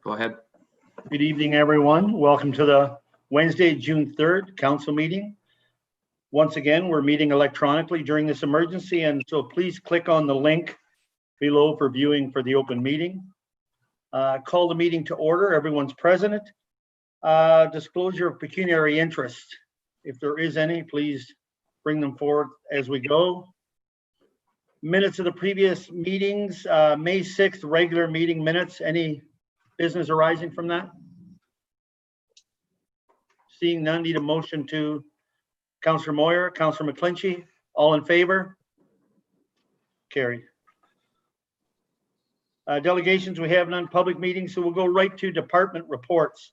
Go ahead. Good evening, everyone. Welcome to the Wednesday, June 3rd council meeting. Once again, we're meeting electronically during this emergency, and so please click on the link below for viewing for the open meeting. Call the meeting to order. Everyone's present. Disclosure of pecuniary interest. If there is any, please bring them forward as we go. Minutes of the previous meetings, May 6th regular meeting minutes. Any business arising from that? Seeing none, need a motion to Councillor Moyer, Councillor McClinchy, all in favor? Carried. Delegations, we have none. Public meetings, so we'll go right to department reports.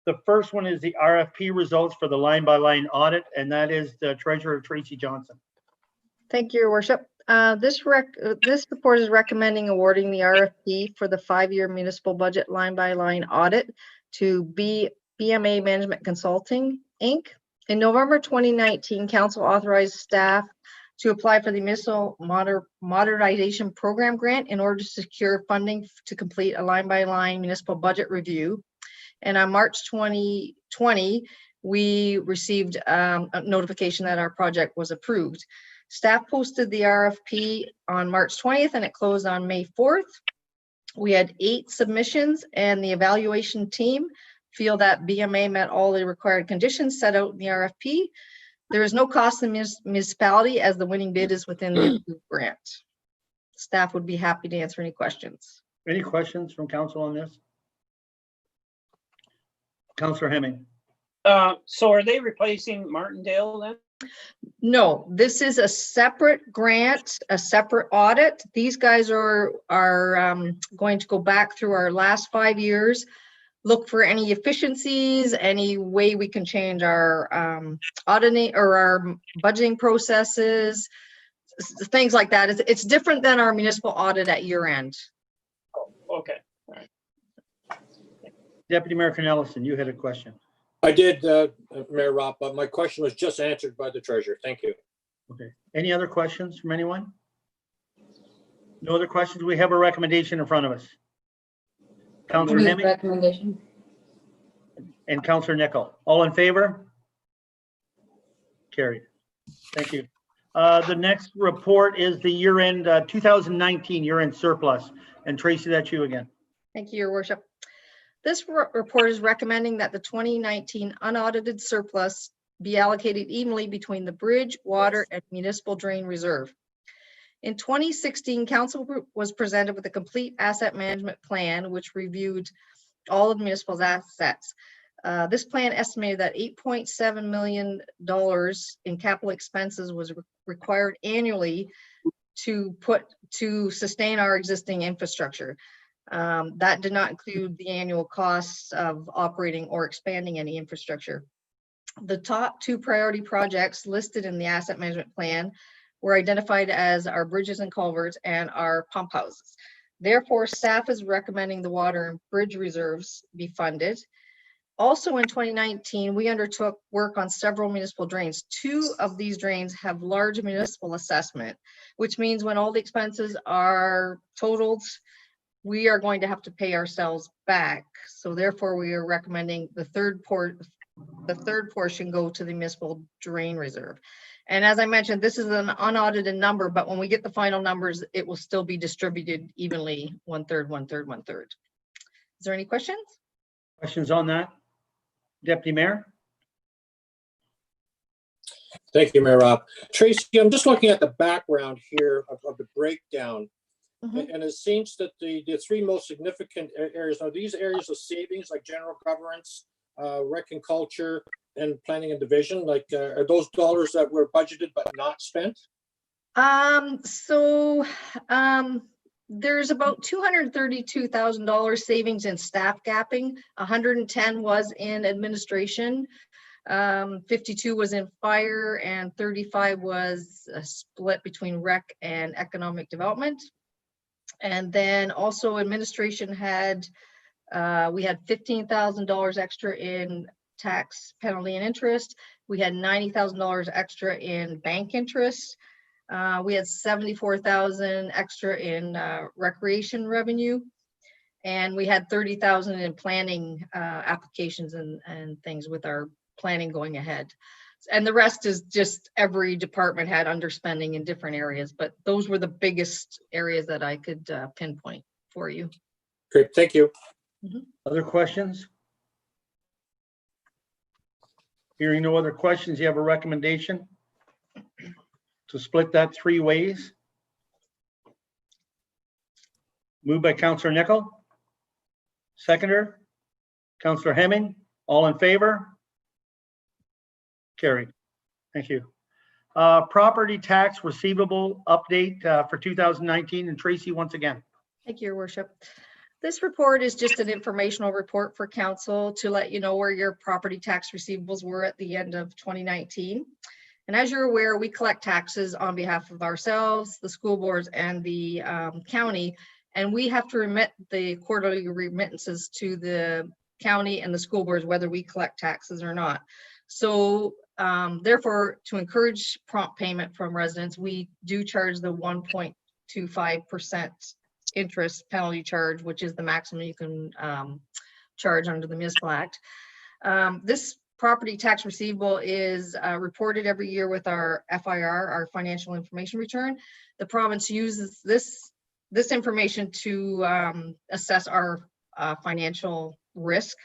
The first one is the RFP results for the line-by-line audit, and that is the Treasurer Tracy Johnson. Thank you, Your Worship. This report is recommending awarding the RFP for the 5-year municipal budget line-by-line audit to BMA Management Consulting, Inc. In November 2019, Council authorized staff to apply for the Municipal Modernization Program grant in order to secure funding to complete a line-by-line municipal budget review. And on March 2020, we received a notification that our project was approved. Staff posted the RFP on March 20th and it closed on May 4th. We had 8 submissions and the evaluation team feel that BMA met all the required conditions set out in the RFP. There is no cost to the municipality as the winning bid is within the approved grant. Staff would be happy to answer any questions. Any questions from council on this? Councillor Hemming. So are they replacing Martindale then? No, this is a separate grant, a separate audit. These guys are going to go back through our last 5 years, look for any efficiencies, any way we can change our auditing or our budgeting processes, things like that. It's different than our municipal audit at year end. Oh, okay. All right. Deputy Mayor Cornelison, you had a question. I did, Mayor Ropp, but my question was just answered by the treasurer. Thank you. Okay. Any other questions from anyone? No other questions? We have a recommendation in front of us. Councillor Hemming. Recommendation. And Councillor Nickel. All in favor? Carried. Thank you. The next report is the year-end 2019 year-end surplus. And Tracy, that's you again. Thank you, Your Worship. This report is recommending that the 2019 unaudited surplus be allocated evenly between the bridge, water, and municipal drain reserve. In 2016, Council was presented with a complete asset management plan, which reviewed all of the municipal's assets. This plan estimated that $8.7 million in capital expenses was required annually to sustain our existing infrastructure. That did not include the annual costs of operating or expanding any infrastructure. The top 2 priority projects listed in the asset management plan were identified as our bridges and culverts and our pump houses. Therefore, staff is recommending the water and bridge reserves be funded. Also in 2019, we undertook work on several municipal drains. 2 of these drains have large municipal assessment, which means when all the expenses are totaled, we are going to have to pay ourselves back. So therefore, we are recommending the third portion go to the municipal drain reserve. And as I mentioned, this is an unaudited number, but when we get the final numbers, it will still be distributed evenly, 1/3, 1/3, 1/3. Is there any questions? Questions on that? Deputy Mayor? Thank you, Mayor Ropp. Tracy, I'm just looking at the background here of the breakdown. Mm-hmm. And it seems that the 3 most significant areas are these areas of savings like general governance, rec and culture, and planning and division. Like, are those dollars that were budgeted but not spent? There's about $232,000 savings in staff gapping. 110 was in administration. 52 was in fire, and 35 was split between rec and economic development. And then also administration had, we had $15,000 extra in tax, penalty, and interest. We had $90,000 extra in bank interest. We had $74,000 extra in recreation revenue. And we had 30,000 in planning applications and things with our planning going ahead. And the rest is just every department had underspending in different areas, but those were the biggest areas that I could pinpoint for you. Great, thank you. Other questions? Hearing no other questions, you have a recommendation to split that 3 ways? Moved by Councillor Nickel. Seconder, Councillor Hemming. All in favor? Carried. Thank you. Property tax receivable update for 2019, and Tracy once again. Thank you, Your Worship. This report is just an informational report for council to let you know where your property tax receivables were at the end of 2019. And as you're aware, we collect taxes on behalf of ourselves, the school boards, and the county, and we have to remit the quarterly remittances to the county and the school boards, whether we collect taxes or not. So therefore, to encourage prompt payment from residents, we do charge the 1.25% interest penalty charge, which is the maximum you can charge under the Municipal Act. This property tax receivable is reported every year with our FIR, our financial information return. The province uses this information to assess our financial risk.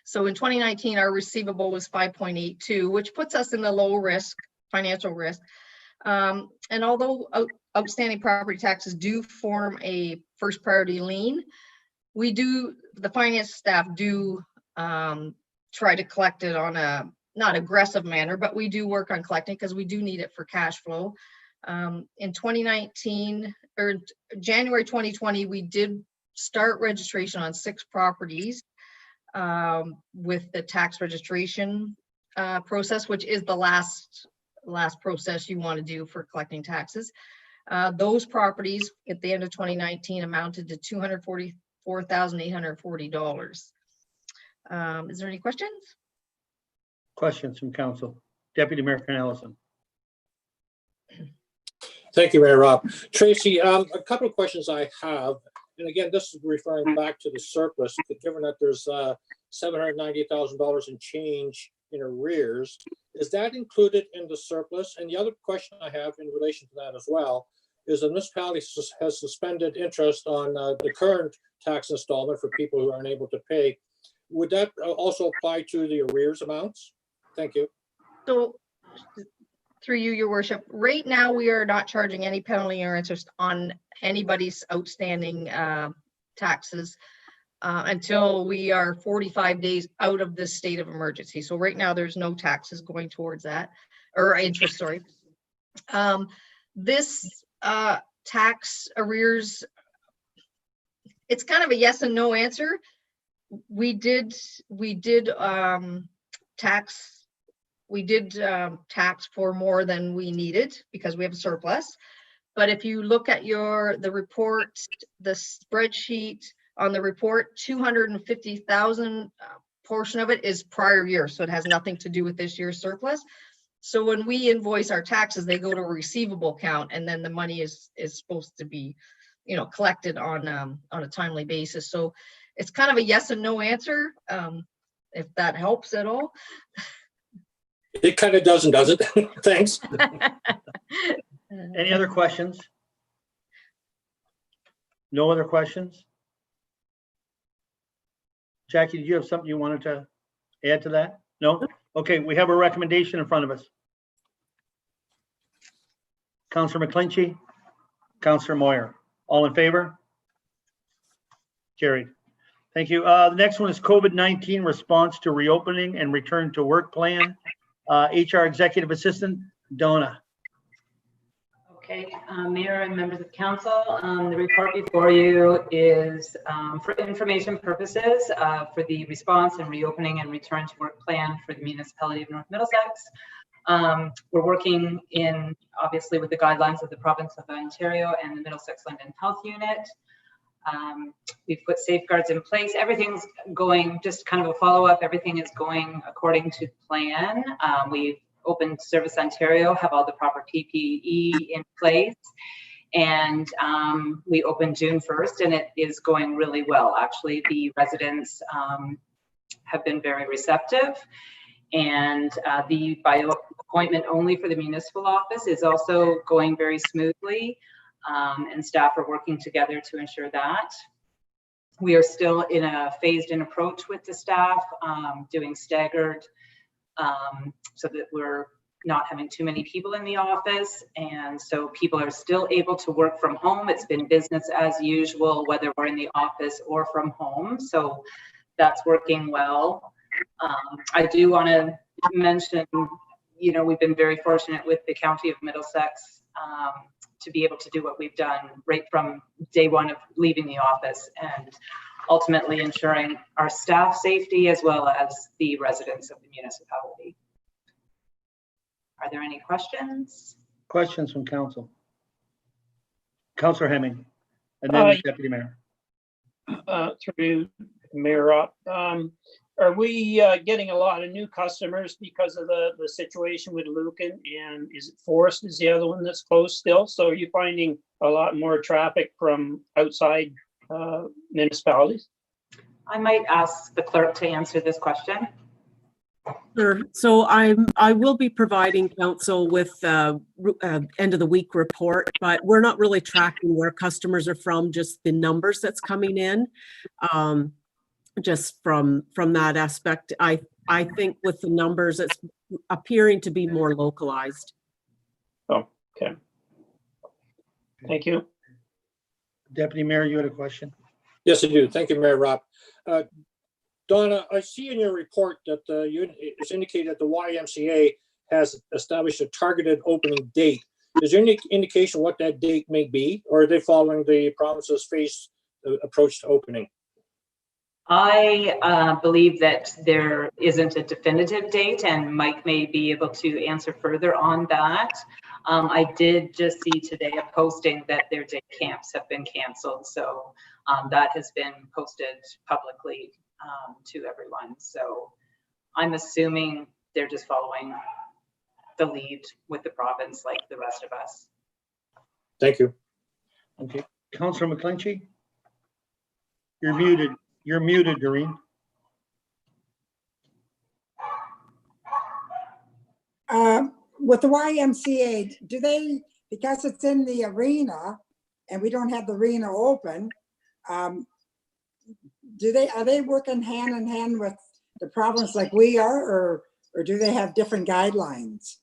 So in 2019, our receivable was 5.82, which puts us in the low risk, financial risk. And although outstanding property taxes do form a first priority lien, the finance staff do try to collect it on a not aggressive manner, but we do work on collecting because we do need it for cash flow. In 2019 or January 2020, we did start registration on 6 properties with the tax registration process, which is the last process you want to do for collecting taxes. Those properties at the end of 2019 amounted to $244,840. Is there any questions? Questions from council. Deputy Mayor Ken-Ellison. Thank you, Mayor Rob. Tracy, a couple of questions I have, and again, this is referring back to the surplus, given that there's $790,000 in change in arrears. Is that included in the surplus? And the other question I have in relation to that as well is the municipality has suspended interest on the current tax installment for people who are unable to pay. Would that also apply to the arrears amounts? Thank you. So through you, Your Worship, right now we are not charging any penalty or interest on anybody's outstanding taxes until we are 45 days out of this state of emergency. So right now there's no taxes going towards that, or interest, sorry. This tax arrears, it's kind of a yes and no answer. We did tax for more than we needed because we have a surplus. But if you look at the report, the spreadsheet on the report, 250,000 portion of it is prior year. So it has nothing to do with this year's surplus. So when we invoice our taxes, they go to a receivable account, and then the money is supposed to be, collected on a timely basis. So it's kind of a yes and no answer, if that helps at all. It kind of does and doesn't. Thanks. Any other questions? No other questions? Jackie, did you have something you wanted to add to that? No? Okay, we have a recommendation in front of us. Councillor McClinchy, Councillor Moyer, all in favor? Carried. Thank you. The next one is COVID-19 response to reopening and return to work plan. HR Executive Assistant, Donna. Okay, Mayor and members of council, the report before you is for information purposes for the response and reopening and return to work plan for the municipality of North Middlesex. We're working obviously with the guidelines of the province of Ontario and the Middlesex London Health Unit. We've put safeguards in place. Everything's going, just kind of a follow-up, everything is going according to plan. We've opened Service Ontario, have all the proper PPE in place. And we opened June 1st, and it is going really well. Actually, the residents have been very receptive, and the by appointment only for the municipal office is also going very smoothly, and staff are working together to ensure that. We are still in a phased-in approach with the staff, doing staggered, so that we're not having too many people in the office. And so people are still able to work from home. It's been business as usual, whether we're in the office or from home. So that's working well. I do want to mention, you know, we've been very fortunate with the County of Middlesex to be able to do what we've done right from day one of leaving the office, and ultimately ensuring our staff safety as well as the residents of the municipality. Are there any questions? Questions from council? Councillor Hemming, and then Deputy Mayor. Through Mayor Rob, are we getting a lot of new customers because of the situation with Lucan, and is it Forest is the other one that's closed still? So are you finding a lot more traffic from outside municipalities? I might ask the clerk to answer this question. Sure. So I will be providing council with end of the week report, but we're not really tracking where customers are from, just the numbers that's coming in. Just from that aspect, I think with the numbers, it's appearing to be more localized. Oh, okay. Thank you. Deputy Mayor, you had a question? Yes, I do. Thank you, Mayor Rob. Donna, I see in your report that it's indicated that the YMCA has established a targeted opening date. Is there any indication what that date may be, or are they following the province's phased approach to opening? I believe that there isn't a definitive date, and Mike may be able to answer further on that. I did just see today a posting that their day camps have been canceled, so that has been posted publicly to everyone. So I'm assuming they're just following the lead with the province like the rest of us. Thank you. Okay. Councillor McClinchy? You're muted. You're muted, Doreen. With the YMCA, do they, because it's in the arena and we don't have the arena open, are they working hand in hand with the province like we are, or do they have different guidelines?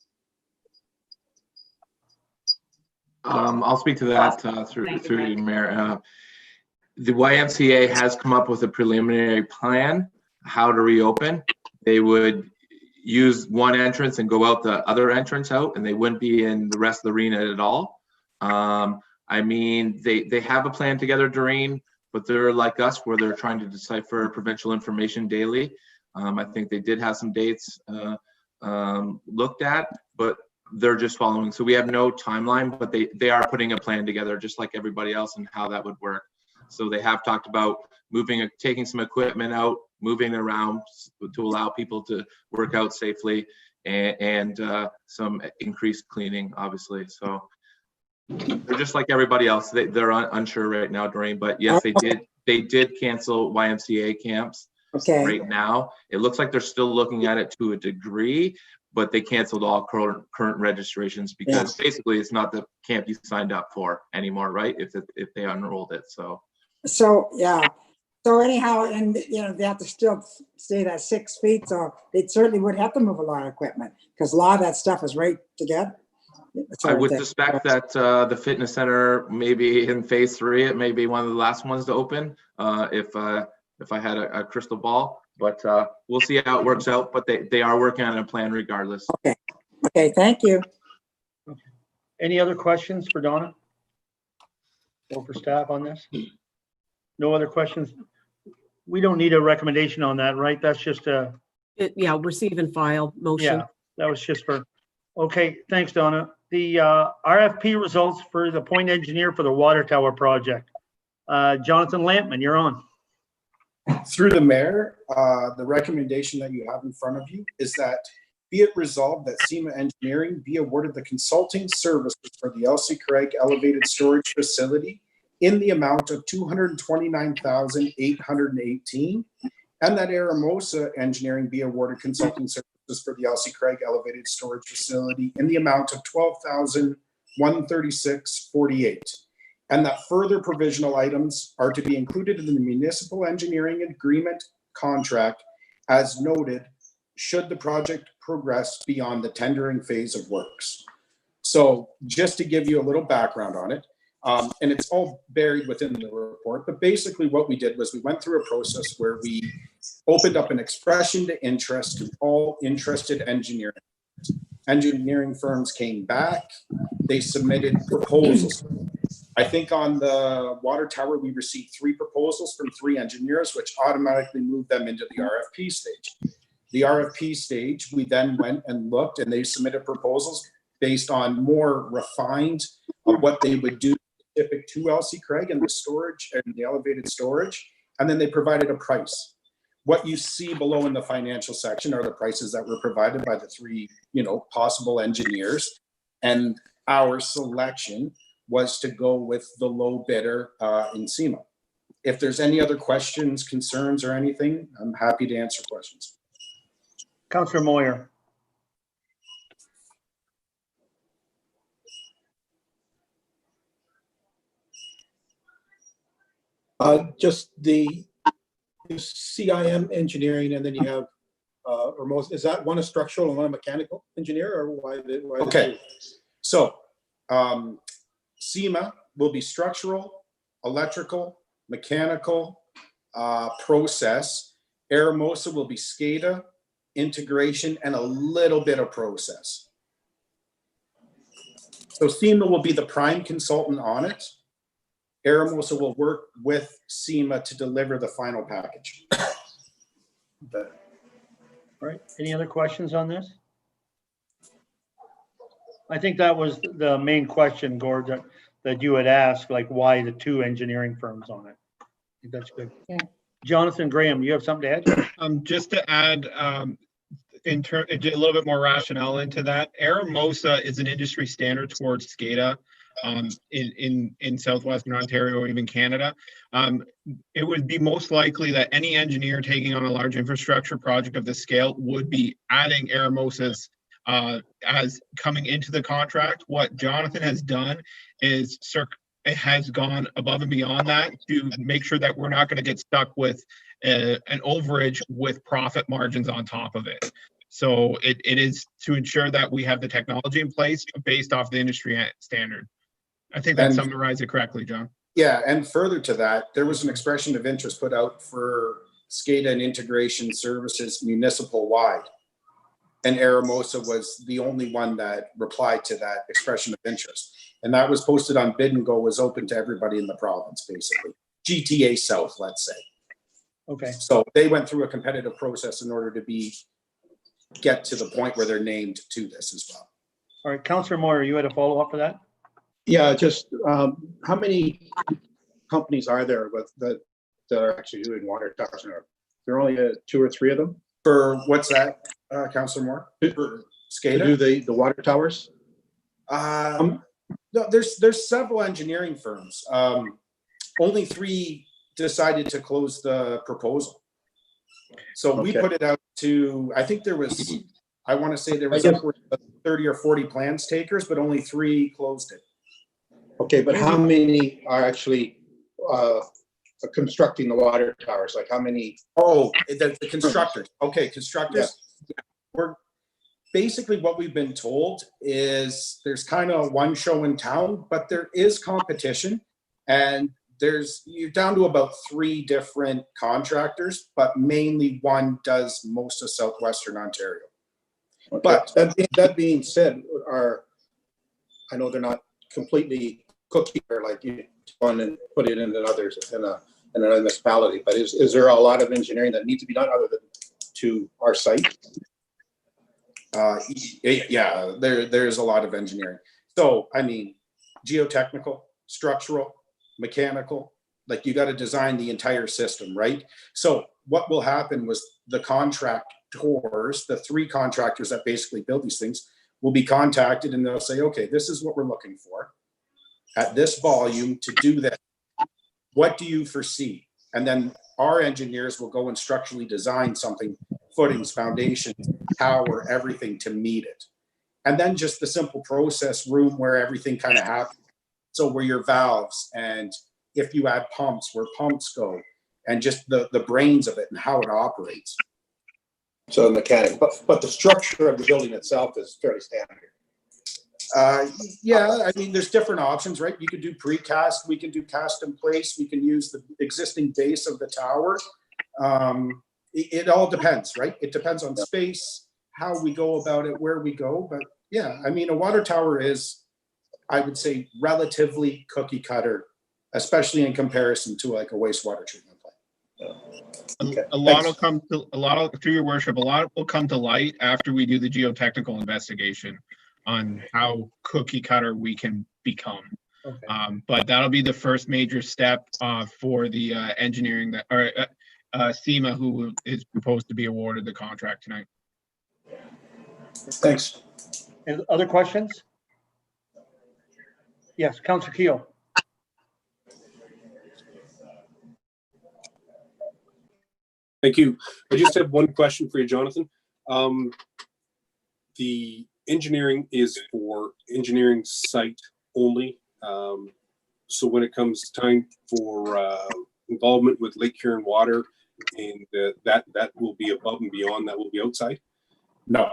I'll speak to that through you, Mayor. The YMCA has come up with a preliminary plan how to reopen. They would use one entrance and go out the other entrance out, and they wouldn't be in the rest of the arena at all. I mean, they have a plan together, Doreen, but they're like us where they're trying to decipher provincial information daily. I think they did have some dates looked at, but they're just following. So we have no timeline, but they are putting a plan together just like everybody else and how that would work. So they have talked about taking some equipment out, moving around to allow people to work out safely, and some increased cleaning, obviously. So they're just like everybody else. They're unsure right now, Doreen, but yes, they did cancel YMCA camps right now. It looks like they're still looking at it to a degree, but they canceled all current registrations because basically it's not the camp you signed up for anymore, right? If they unrolled it, So anyhow, and they have to still stay that 6 feet, so they certainly would have to move a lot of equipment because a lot of that stuff is right together. I would suspect that the fitness center, maybe in phase 3, it may be one of the last ones to open if I had a crystal ball, but we'll see how it works out. But they are working on a plan regardless. Okay, thank you. Okay. Any other questions for Donna or for staff on this? No other questions? We don't need a recommendation on that, right? That's just a... receive and file motion. Yeah, that was just for... Okay, thanks, Donna. The RFP results for the point engineer for the water tower project. Jonathan Lampman, you're on. Through the mayor, the recommendation that you have in front of you is that Be it resolved that SEMA Engineering be awarded the consulting services for the LC Craig Elevated Storage Facility in the amount of $229,818, and that Aramosa Engineering be awarded consulting services for the LC Craig Elevated Storage Facility in the amount of $12,136.48, and that further provisional items are to be included in the municipal engineering agreement contract as noted, should the project progress beyond the tendering phase of works. So just to give you a little background on it, and it's all buried within the report, but basically what we did was we went through a process where we opened up an expression to interest to all interested engineering firms came back, they submitted proposals. I think on the water tower, we received 3 proposals from 3 engineers, which automatically moved them into the RFP stage. The RFP stage, we then went and looked, and they submitted proposals based on more refined of what they would do specific to LC Craig and the storage and the elevated storage. And then they provided a price. What you see below in the financial section are the prices that were provided by the 3, possible engineers. And our selection was to go with the low bidder in SEMA. If there's any other questions, concerns, or anything, I'm happy to answer questions. Councillor Moyer. Just the CIM engineering, and then you have, or most, is that one a structural and one a mechanical engineer, or why? Okay, so SEMA will be structural, electrical, mechanical, process. Aramosa will be SCADA, integration, and a little bit of process. So SEMA will be the prime consultant on it. Aramosa will work with SEMA to deliver the final package. All right, any other questions on this? I think that was the main question, Gord, that you had asked, like why the 2 engineering firms on it. I think that's good. Yeah. Jonathan Graham, you have something to add? Just to add a little bit more rationale into that, Aramosa is an industry standard towards SCADA in southwestern Ontario or even Canada. It would be most likely that any engineer taking on a large infrastructure project of this scale would be adding Aramosa's as coming into the contract. What Jonathan has done is it has gone above and beyond that to make sure that we're not going to get stuck with an overage with profit margins on top of it. So it is to ensure that we have the technology in place based off the industry standard. I think that summarized it correctly, John. Yeah, and further to that, there was an expression of interest put out for SCADA and integration services municipal wide. And Aramosa was the only one that replied to that expression of interest. And that was posted on Bid and Go, was open to everybody in the province, basically. GTA South, let's say. Okay. So they went through a competitive process in order to get to the point where they're named to this as well. All right, Councillor Moyer, you had a follow-up for that? Yeah, just how many companies are there that are actually doing water towers now? There are only 2 or 3 of them? For what's that, Councillor Moore? For SCADA? To do the water towers? No, there's several engineering firms. Only 3 decided to close the proposal. So we put it out to, I think there was, I want to say there was upwards of 30 or 40 plans takers, but only 3 closed it. Okay, but how many are actually constructing the water towers? Like how many? Oh, the constructors. Okay, constructors. Yeah. We're basically, what we've been told is there's kind of one show in town, but there is competition, and you're down to about 3 different contractors, but mainly one does most of southwestern Ontario. Okay. But that being said, I know they're not completely cookie or like you one and put it into others in a municipality, but is there a lot of engineering that needs to be done other than to our site? Yeah, there's a lot of engineering. So I mean, geotechnical, structural, mechanical, like you got to design the entire system, right? So what will happen was the contract tours, the 3 contractors that basically build these things will be contacted, and they'll say, okay, this is what we're looking for at this volume to do that. What do you foresee? And then our engineers will go and structurally design something, footings, foundations, tower, everything to meet it. And then just the simple process room where everything kind of happens. So where your valves, and if you add pumps, where pumps go, and just the brains of it and how it operates. So the mechanic, but the structure of the building itself is fairly standard. Yeah, I mean, there's different options, right? You could do precast, we can do cast in place, we can use the existing base of the tower. It all depends, right? It depends on space, how we go about it, where we go. But yeah, I mean, a water tower is, I would say, relatively cookie cutter, especially in comparison to like a wastewater treatment plant. Okay, A lot thanks. will come to, through your worship, a lot will come to light after we do the geotechnical investigation on how cookie cutter we can become. Okay. But that'll be the first major step for the engineering that, or SEMA, who is proposed to be awarded the contract tonight. Thanks. And other questions? Yes, Councillor Keel. Thank you. I just have one question for you, Jonathan. The engineering is for engineering site only. So when it comes time for involvement with Lake Huron Water, and that will be above and beyond, that will be outside? No.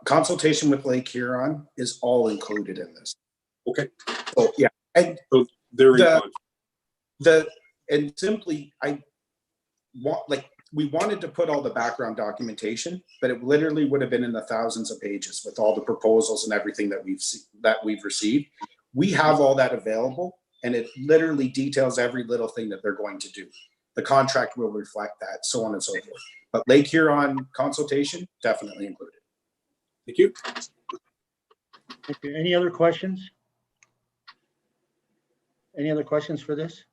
Consultation with Lake Huron is all included in this. Okay. So yeah, and So they're in contract. and simply, we wanted to put all the background documentation, but it literally would have been in the thousands of pages with all the proposals and everything that we've received. We have all that available, and it literally details every little thing that they're going to do. The contract will reflect that, so on and so forth. But Lake Huron consultation, definitely included. Thank you. Okay, any other questions? Any other questions for this?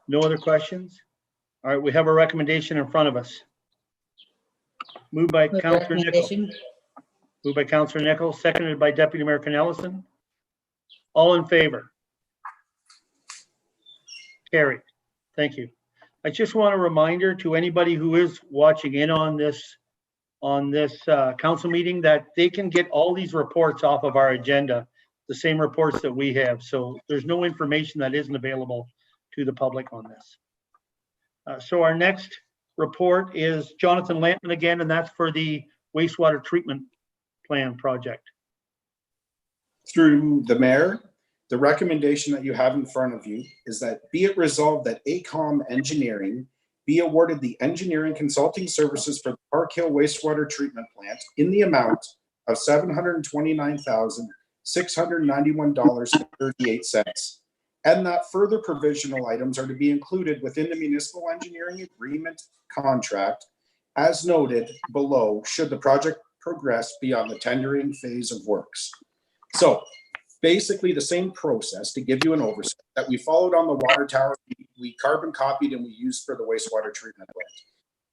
No other questions? All right, we have a recommendation in front of us. Moved by Councillor Nichols. Moved by Councillor Nichols, seconded by Deputy Mayor Cornelison. All in favor? Carried. Thank you. I just want a reminder to anybody who is watching in on this council meeting that they can get all these reports off of our agenda, the same reports that we have. So there's no information that isn't available to the public on this. So our next report is Jonathan Lampman again, and that's for the wastewater treatment plan project. Through the mayor, the recommendation that you have in front of you is that be it resolved that AECOM Engineering be awarded the engineering consulting services for the Park Hill wastewater treatment plant in the amount of $729,691.38, and that further provisional items are to be included within the municipal engineering agreement contract as noted below should the project progress beyond the tendering phase of works. So basically the same process, to give you an oversight, that we followed on the water tower, we carbon copied and we used for the wastewater treatment plant.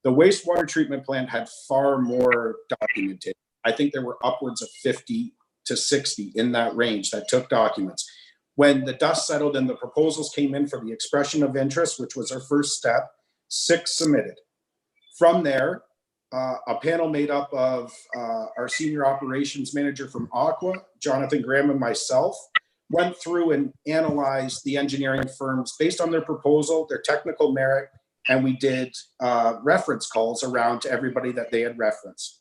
The wastewater treatment plant had far more documentation. I think there were upwards of 50 to 60 in that range that took documents. When the dust settled and the proposals came in for the expression of interest, which was our first step, 6 submitted. From there, a panel made up of our senior operations manager from Aqua, Jonathan Graham, and myself went through and analyzed the engineering firms based on their proposal, their technical merit, and we did reference calls around to everybody that they had referenced.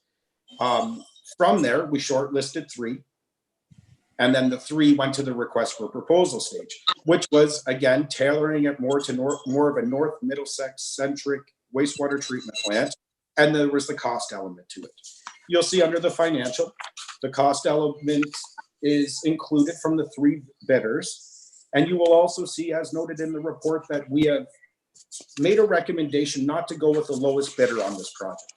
From there, we shortlisted 3, and then the 3 went to the request for proposal stage, which was, again, tailoring it more to more of a North Middlesex centric wastewater treatment plant. And there was the cost element to it. You'll see under the financial, the cost element is included from the 3 bidders. And you will also see, as noted in the report, that we have made a recommendation not to go with the lowest bidder on this project.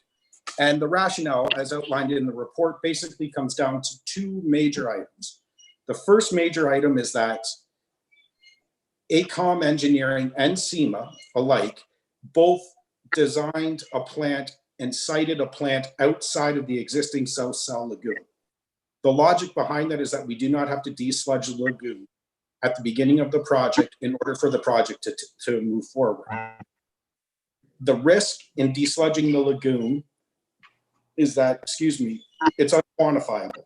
And the rationale, as outlined in the report, basically comes down to 2 major items. The first major item is that AECOM Engineering and SEMA alike both designed a plant and sited a plant outside of the existing South Cell Lagoon. The logic behind that is that we do not have to desludge the lagoon at the beginning of the project in order for the project to move forward. The risk in desludging the lagoon is that, it's unquantifiable.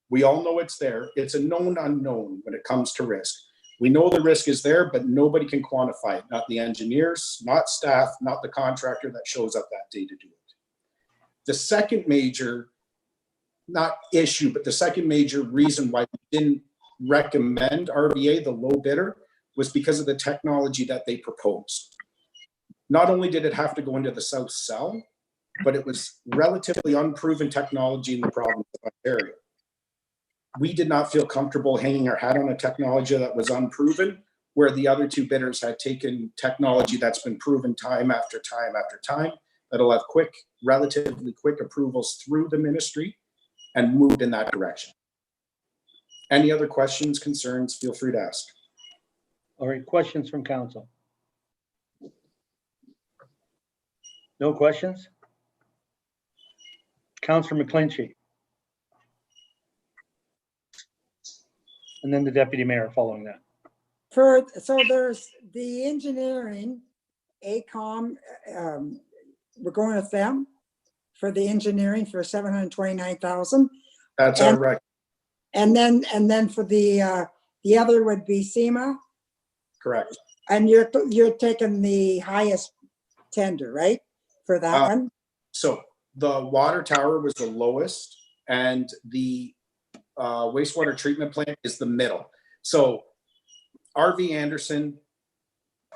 We all know it's there. It's a known unknown when it comes to risk. We know the risk is there, but nobody can quantify it. Not the engineers, not staff, not the contractor that shows up that day to do it. The second major, not issue, but the second major reason why we didn't recommend RVA, the low bidder, was because of the technology that they proposed. Not only did it have to go into the South Cell, but it was relatively unproven technology in the province of Ontario. We did not feel comfortable hanging our hat on a technology that was unproven, where the other two bidders had taken technology that's been proven time after time after time, that'll have relatively quick approvals through the ministry, and moved in that direction. Any other questions, concerns, feel free to ask. All right, questions from council? No questions? Councillor McClinchy. And then the deputy mayor following that. So there's the engineering, ACOM, we're going with them for the engineering for 729,000. That's our rec. And then for the other would be SEMA. Correct. And you're taking the highest tender, right? For that one? So the water tower was the lowest, and the wastewater treatment plant is the middle. So RV Anderson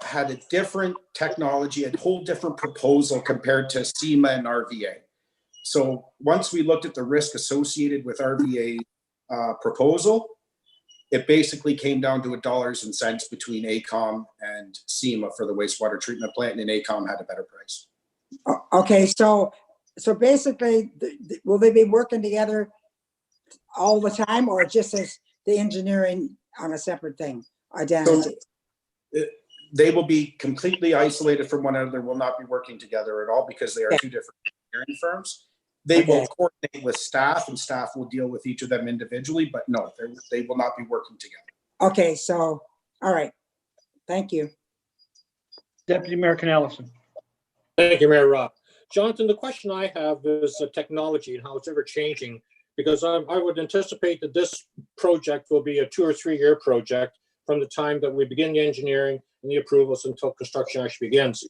had a different technology, a whole different proposal compared to SEMA and RVA. So once we looked at the risk associated with RVA proposal, it basically came down to dollars and cents between ACOM and SEMA for the wastewater treatment plant, and ACOM had a better price. Okay, so basically, will they be working together all the time, or just as the engineering on a separate thing, identity? So they will be completely isolated from one another, will not be working together at all because they are two different engineering firms. They will coordinate with staff, and staff will deal with each of them individually, but no, they will not be working together. Okay, so, all right. Thank you. Deputy Mayor Canellison. Thank you, Mayor Rob. Jonathan, the question I have is technology and how it's ever changing, because I would anticipate that this project will be a 2 or 3 year project from the time that we begin the engineering and the approvals until construction actually begins.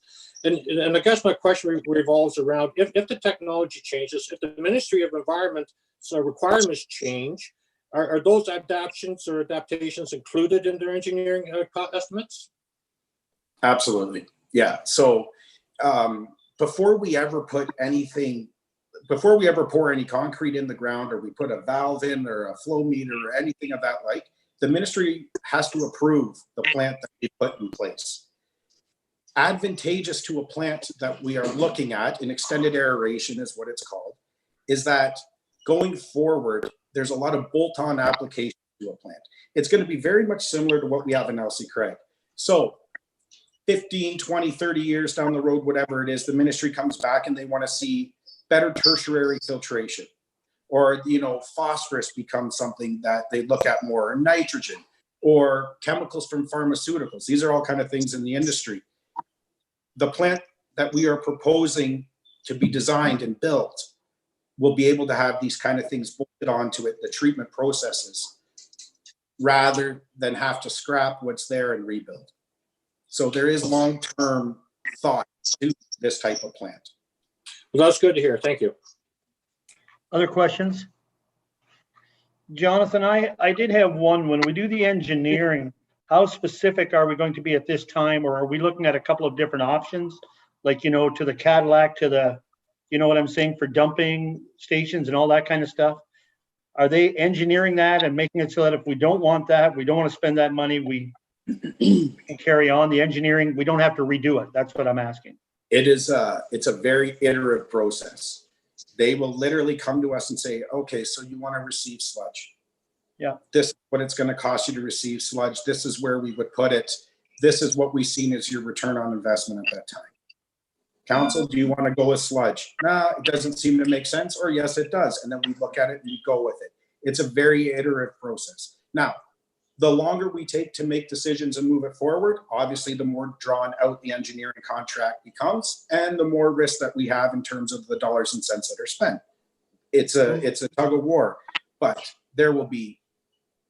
And I guess my question revolves around if the technology changes, if the Ministry of Environment's requirements change, are those adaptations or adaptations included in their engineering estimates? Absolutely. Yeah. So before we ever put anything, before we ever pour any concrete in the ground, or we put a valve in or a flow meter or anything of that like, the ministry has to approve the plant that we put in place. Advantageous to a plant that we are looking at, in extended aeration is what it's called, is that going forward, there's a lot of bolt-on applications to a plant. It's going to be very much similar to what we have in Elsie Craig. So 15, 20, 30 years down the road, whatever it is, the ministry comes back and they want to see better tertiary filtration, or, you know, phosphorus becomes something that they look at more, or nitrogen, or chemicals from pharmaceuticals. These are all kind of things in the industry. The plant that we are proposing to be designed and built will be able to have these kind of things bolted onto it, the treatment processes, rather than have to scrap what's there and rebuild. So there is long-term thought to this type of plant. Well, that's good to hear. Thank you. Other questions? Jonathan, I did have one. When we do the engineering, how specific are we going to be at this time, or are we looking at a couple of different options? Like, you know, to the Cadillac, to the, you know what I'm saying, for dumping stations and all that kind of stuff? Are they engineering that and making it so that if we don't want that, we don't want to spend that money, we can carry on the engineering, we don't have to redo it? That's what I'm asking. It's a very iterative process. They will literally come to us and say, okay, so you want to receive sludge. Yeah. This is what it's going to cost you to receive sludge. This is where we would put it. This is what we've seen as your return on investment at that time. Council, do you want to go with sludge? Nah, it doesn't seem to make sense, or yes, it does. And then we look at it and we go with it. It's a very iterative process. Now, the longer we take to make decisions and move it forward, obviously the more drawn out the engineering contract becomes and the more risk that we have in terms of the dollars and cents that are spent. It's a tug of war, but there will be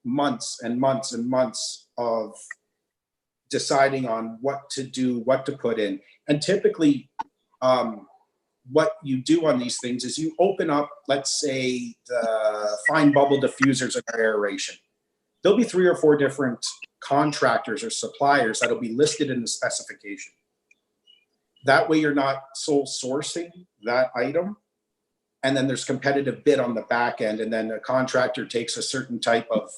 months and months and months of deciding on what to do, what to put in. And typically what you do on these things is you open up, let's say, the fine bubble diffusers and aeration. There'll be 3 or 4 different contractors or suppliers that'll be listed in the specification. That way you're not sole sourcing that item. And then there's competitive bid on the back end. And then a contractor takes a certain type of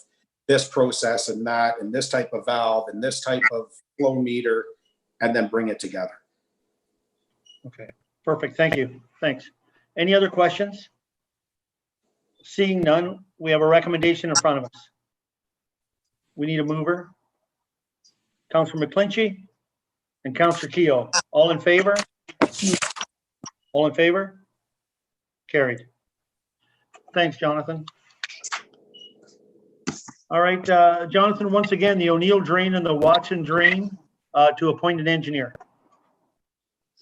this process and that, and this type of valve and this type of flow meter, and then bring it together. Okay, perfect. Thank you. Thanks. Any other questions? Seeing none, we have a recommendation in front of us. We need a mover. Councillor McClinchy and Councillor Keogh. All in favor? All in favor? Carried. Thanks, Jonathan. All right, Jonathan, once again, the O'Neill drain and the Watson drain to appoint an engineer.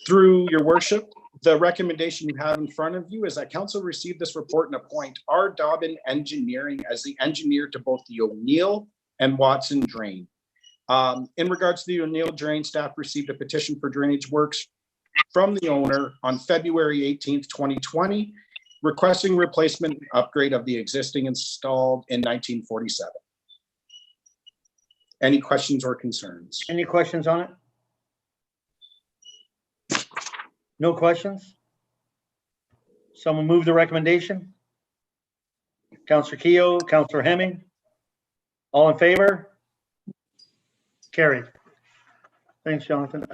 Through your worship, the recommendation you have in front of you is that council receive this report and appoint R. Dobbin Engineering as the engineer to both the O'Neill and Watson drain. In regards to the O'Neill drain, staff received a petition for drainage works from the owner on February 18th, 2020, requesting replacement and upgrade of the existing installed in 1947. Any questions or concerns? Any questions on it? No questions? Someone move the recommendation? Councillor Keogh, Councillor Hemming? All in favor? Carried. Thanks, Jonathan.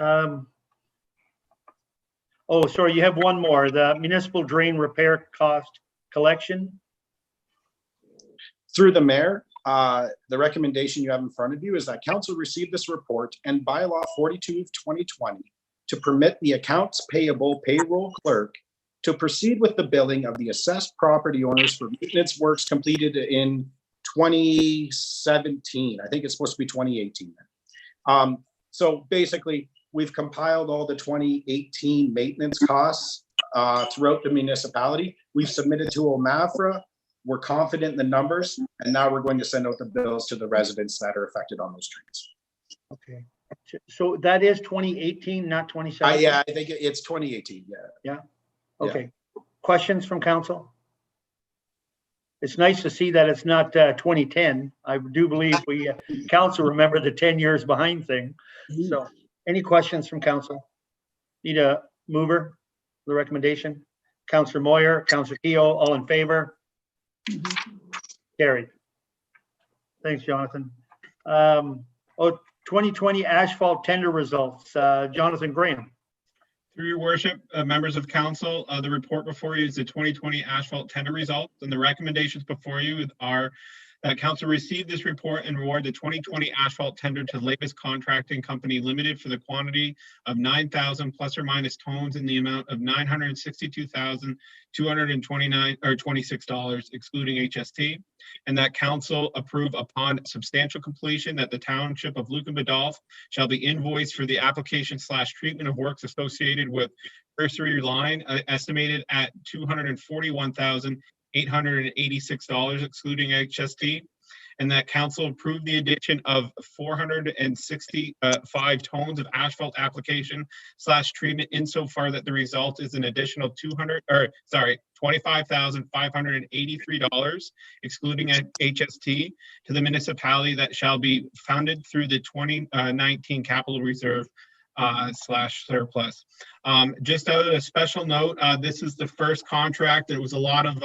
Oh, sorry, you have one more, the municipal drain repair cost collection. Through the mayor, the recommendation you have in front of you is that council receive this report and bylaw 42 of 2020 to permit the accounts payable payroll clerk to proceed with the billing of the assessed property owners for maintenance works completed in 2017. I think it's supposed to be 2018. So basically, we've compiled all the 2018 maintenance costs throughout the municipality. We've submitted to OMAFRA. We're confident in the numbers, and now we're going to send out the bills to the residents that are affected on those streets. Okay. So that is 2018, not 2017? Yeah, I think it's 2018, yeah. Yeah? Okay. Yeah. Questions from council? It's nice to see that it's not 2010. I do believe we, council, remember the 10 years behind thing. So any questions from council? Need a mover for the recommendation? Councillor Moyer, Councillor Keogh, all in favor? Carried. Thanks, Jonathan. 2020 asphalt tender results. Jonathan Graham. Through your worship, members of council, the report before you is the 2020 asphalt tender results, and the recommendations before you are that council receive this report and reward the 2020 asphalt tender to Labus Contracting Company Limited for the quantity of 9,000 plus or minus tons in the amount of $962,229.26 excluding HST, and that council approve upon substantial completion that the township of Lucan-Badolph shall be invoiced for the application / treatment of works associated with cursory line estimated at $241,886 excluding HST, and that council approved the addition of 465 tons of asphalt application / treatment insofar that the result is an additional $25,583 excluding HST to the municipality that shall be funded through the 2019 capital reserve / surplus. Just a special note, this is the first contract. There was a lot of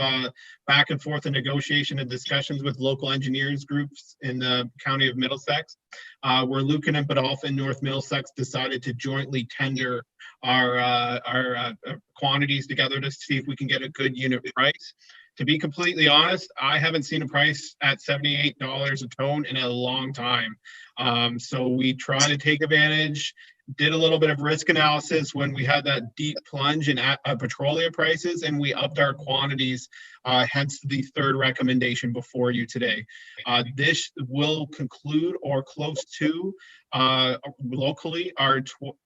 back and forth and negotiation and discussions with local engineers groups in the county of Middlesex, where Lucan and Badolph and North Middlesex decided to jointly tender our quantities together to see if we can get a good unit price. To be completely honest, I haven't seen a price at $78 a ton in a long time. So we try to take advantage did a little bit of risk analysis when we had that deep plunge in petroleum prices, and we upped our quantities, hence the third recommendation before you today. This will conclude or close to locally our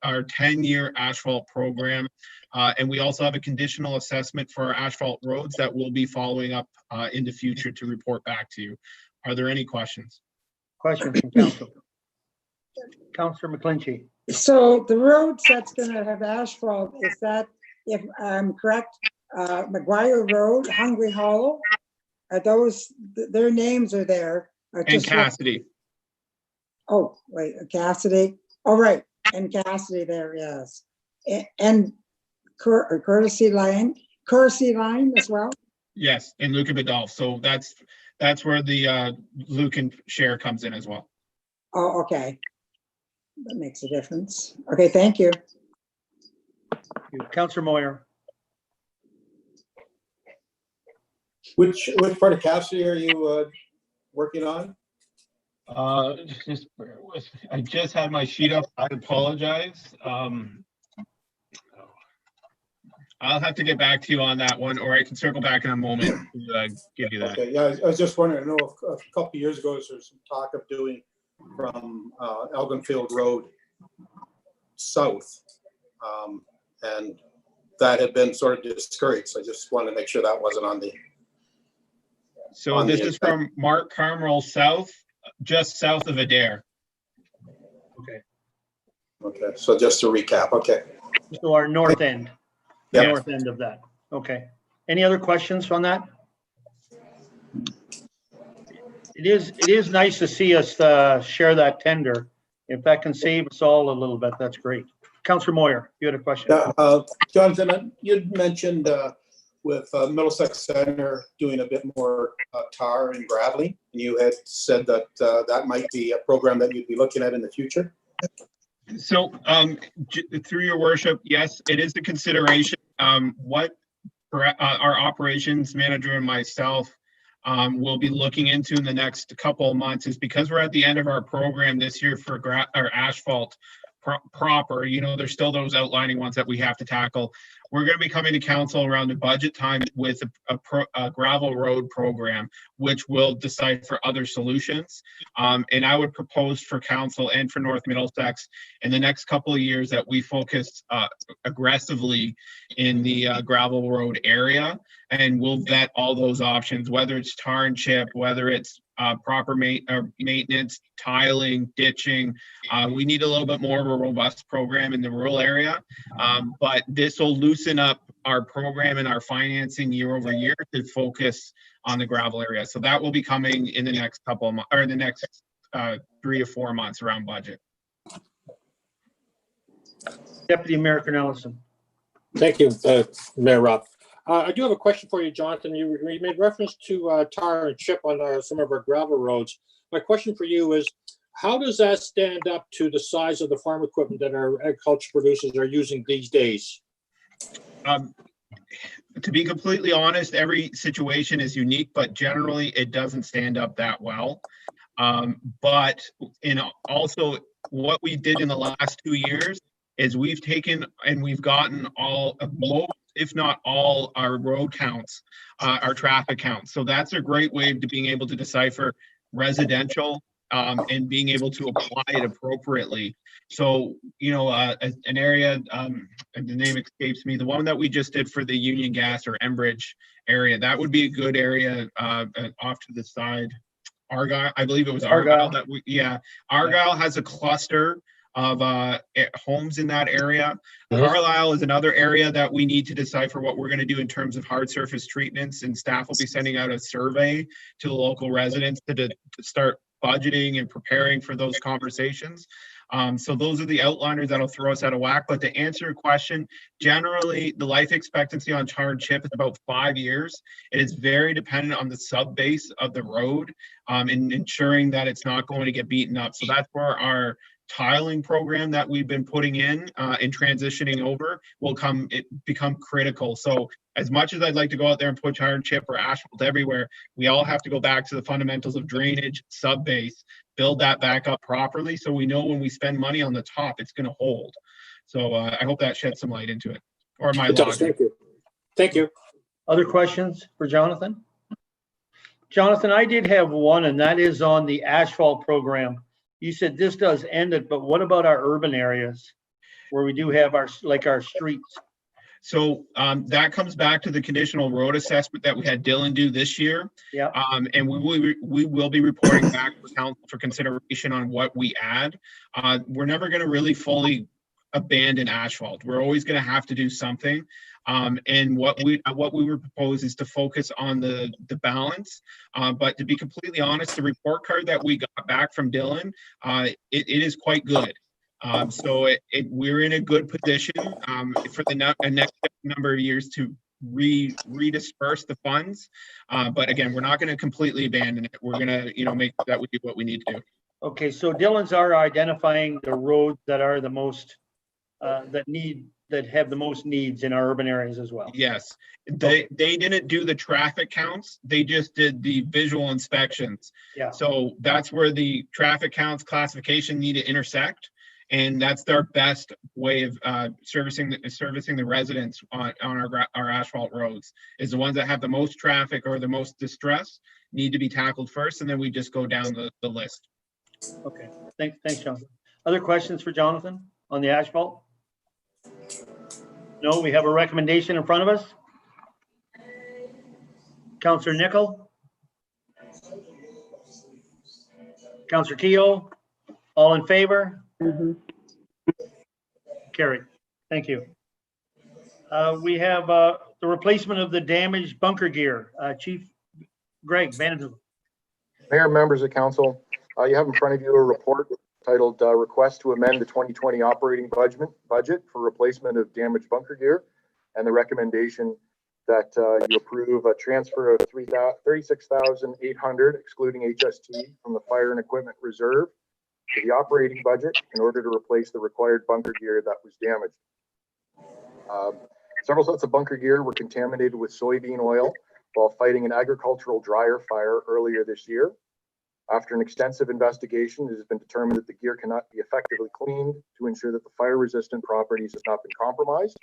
10-year asphalt program. And we also have a conditional assessment for our asphalt roads that we'll be following up in the future to report back to you. Are there any questions? Questions from council? Councillor McClinchy. So the roads that's gonna have asphalt, is that, if I'm correct, McGuire Road, Hungry Hollow? Are those, their names are there? Are And just- Cassidy. Oh, wait, Cassidy. Oh, right, and Cassidy there, yes. And Courtesy Line as well? Yes, and Luke and Badolf. So that's where the Lucan share comes in as well. Oh, okay. That makes a difference. Okay, thank you. Councillor Moyer. Which part of Cassidy are you working on? Just bear with me. I just had my sheet up. I apologize. I'll have to get back to you on that one, or I can circle back in a moment to give you that. Okay, yeah, I was just wondering, I know a couple of years ago, there was some talk of doing from Elginfield Road south. And that had been sort of discouraged. So I just wanted to make sure that wasn't on the. So this is from Mark Carmel south, just south of Adair. Okay. Okay, so just to recap, okay. So our north end. Yep. North end of that. Okay. Any other questions on that? It is nice to see us share that tender. If that can save us all a little bit, that's great. Councillor Moyer, you had a question. Yeah, Jonathan, you'd mentioned with Middlesex Center doing a bit more tar and graveling. You had said that that might be a program that you'd be looking at in the future. So through your worship, yes, it is a consideration. What our operations manager and myself will be looking into in the next couple of months is, because we're at the end of our program this year for our asphalt proper, you know, there's still those outlining ones that we have to tackle. We're going to be coming to council around the budget time with a gravel road program, which will decide for other solutions. And I would propose for council and for North Middlesex in the next couple of years that we focus aggressively in the gravel road area, and we'll vet all those options, whether it's tar and chip, whether it's proper maintenance, tiling, ditching. We need a little bit more of a robust program in the rural area, but this will loosen up our program and our financing year over year to focus on the gravel area. So that will be coming in the next couple of months, or the next 3 to 4 months around budget. Deputy Mayor Cornelison. Thank you, Mayor Rob. I do have a question for you, Jonathan. You made reference to tar and chip on some of our gravel roads. My question for you is, how does that stand up to the size of the farm equipment that our agriculture producers are using these days? To be completely honest, every situation is unique, but generally it doesn't stand up that well. But also what we did in the last 2 years is we've taken and we've gotten most, if not all, our road counts, our traffic counts. So that's a great way to being able to decipher residential and being able to apply it appropriately. So, you know, an area, the name escapes me, the one that we just did for the Union Gas or Enbridge area, that would be a good area off to the side. Argyle, I believe it was Argyle. Argyle has a cluster of homes in that area. Carlisle is another area that we need to decipher what we're going to do in terms of hard surface treatments, and staff will be sending out a survey to the local residents to start budgeting and preparing for those conversations. So those are the outliners that'll throw us out of whack. But to answer your question, generally the life expectancy on tar and chip is about 5 years. It is very dependent on the sub base of the road and ensuring that it's not going to get beaten up. So that's where our tiling program that we've been putting in and transitioning over will become critical. So as much as I'd like to go out there and put tar and chip or asphalt everywhere, we all have to go back to the fundamentals of drainage, sub-base, build that back up properly so we know when we spend money on the top, it's going to hold. So I hope that sheds some light into it. Or my It does. logic. Thank you. Thank you. Other questions for Jonathan? Jonathan, I did have one, and that is on the asphalt program. You said this does end it, but what about our urban areas where we do have our streets? So that comes back to the conditional road assessment that we had Dylan do this year. Yeah. And we will be reporting back for council for consideration on what we add. We're never going to really fully abandon asphalt. We're always going to have to do something. And what we would propose is to focus on the balance. But to be completely honest, the report card that we got back from Dylan, it is quite good. So we're in a good position for the next number of years to redisperse the funds. But again, we're not going to completely abandon it. We're going to, make that we do what we need to do. Okay, so Dylan's are identifying the roads that are the most that have the most needs in our urban areas as well. Yes, they didn't do the traffic counts. They just did the visual inspections. Yeah. So that's where the traffic counts classification need to intersect. And that's their best way of servicing the residents on our asphalt roads, is the ones that have the most traffic or the most distress need to be tackled first, and then we just go down the list. Okay, thanks, Jonathan. Other questions for Jonathan on the asphalt? No, we have a recommendation in front of us. Councillor Nickel? Councillor Keogh? All in favor? Carried. Thank you. We have the replacement of the damaged bunker gear. Chief Greg Vandenhoek. Mayor, members of council, you have in front of you a report titled Request to Amend the 2020 Operating Budget for Replacement of Damaged Bunker Gear, and the recommendation that you approve a transfer of $36,800, excluding HST, from the Fire and Equipment Reserve to the operating budget in order to replace the required bunker gear that was damaged. Several sets of bunker gear were contaminated with soybean oil while fighting an agricultural dryer fire earlier this year. After an extensive investigation, it has been determined that the gear cannot be effectively cleaned to ensure that the fire-resistant properties has not been compromised.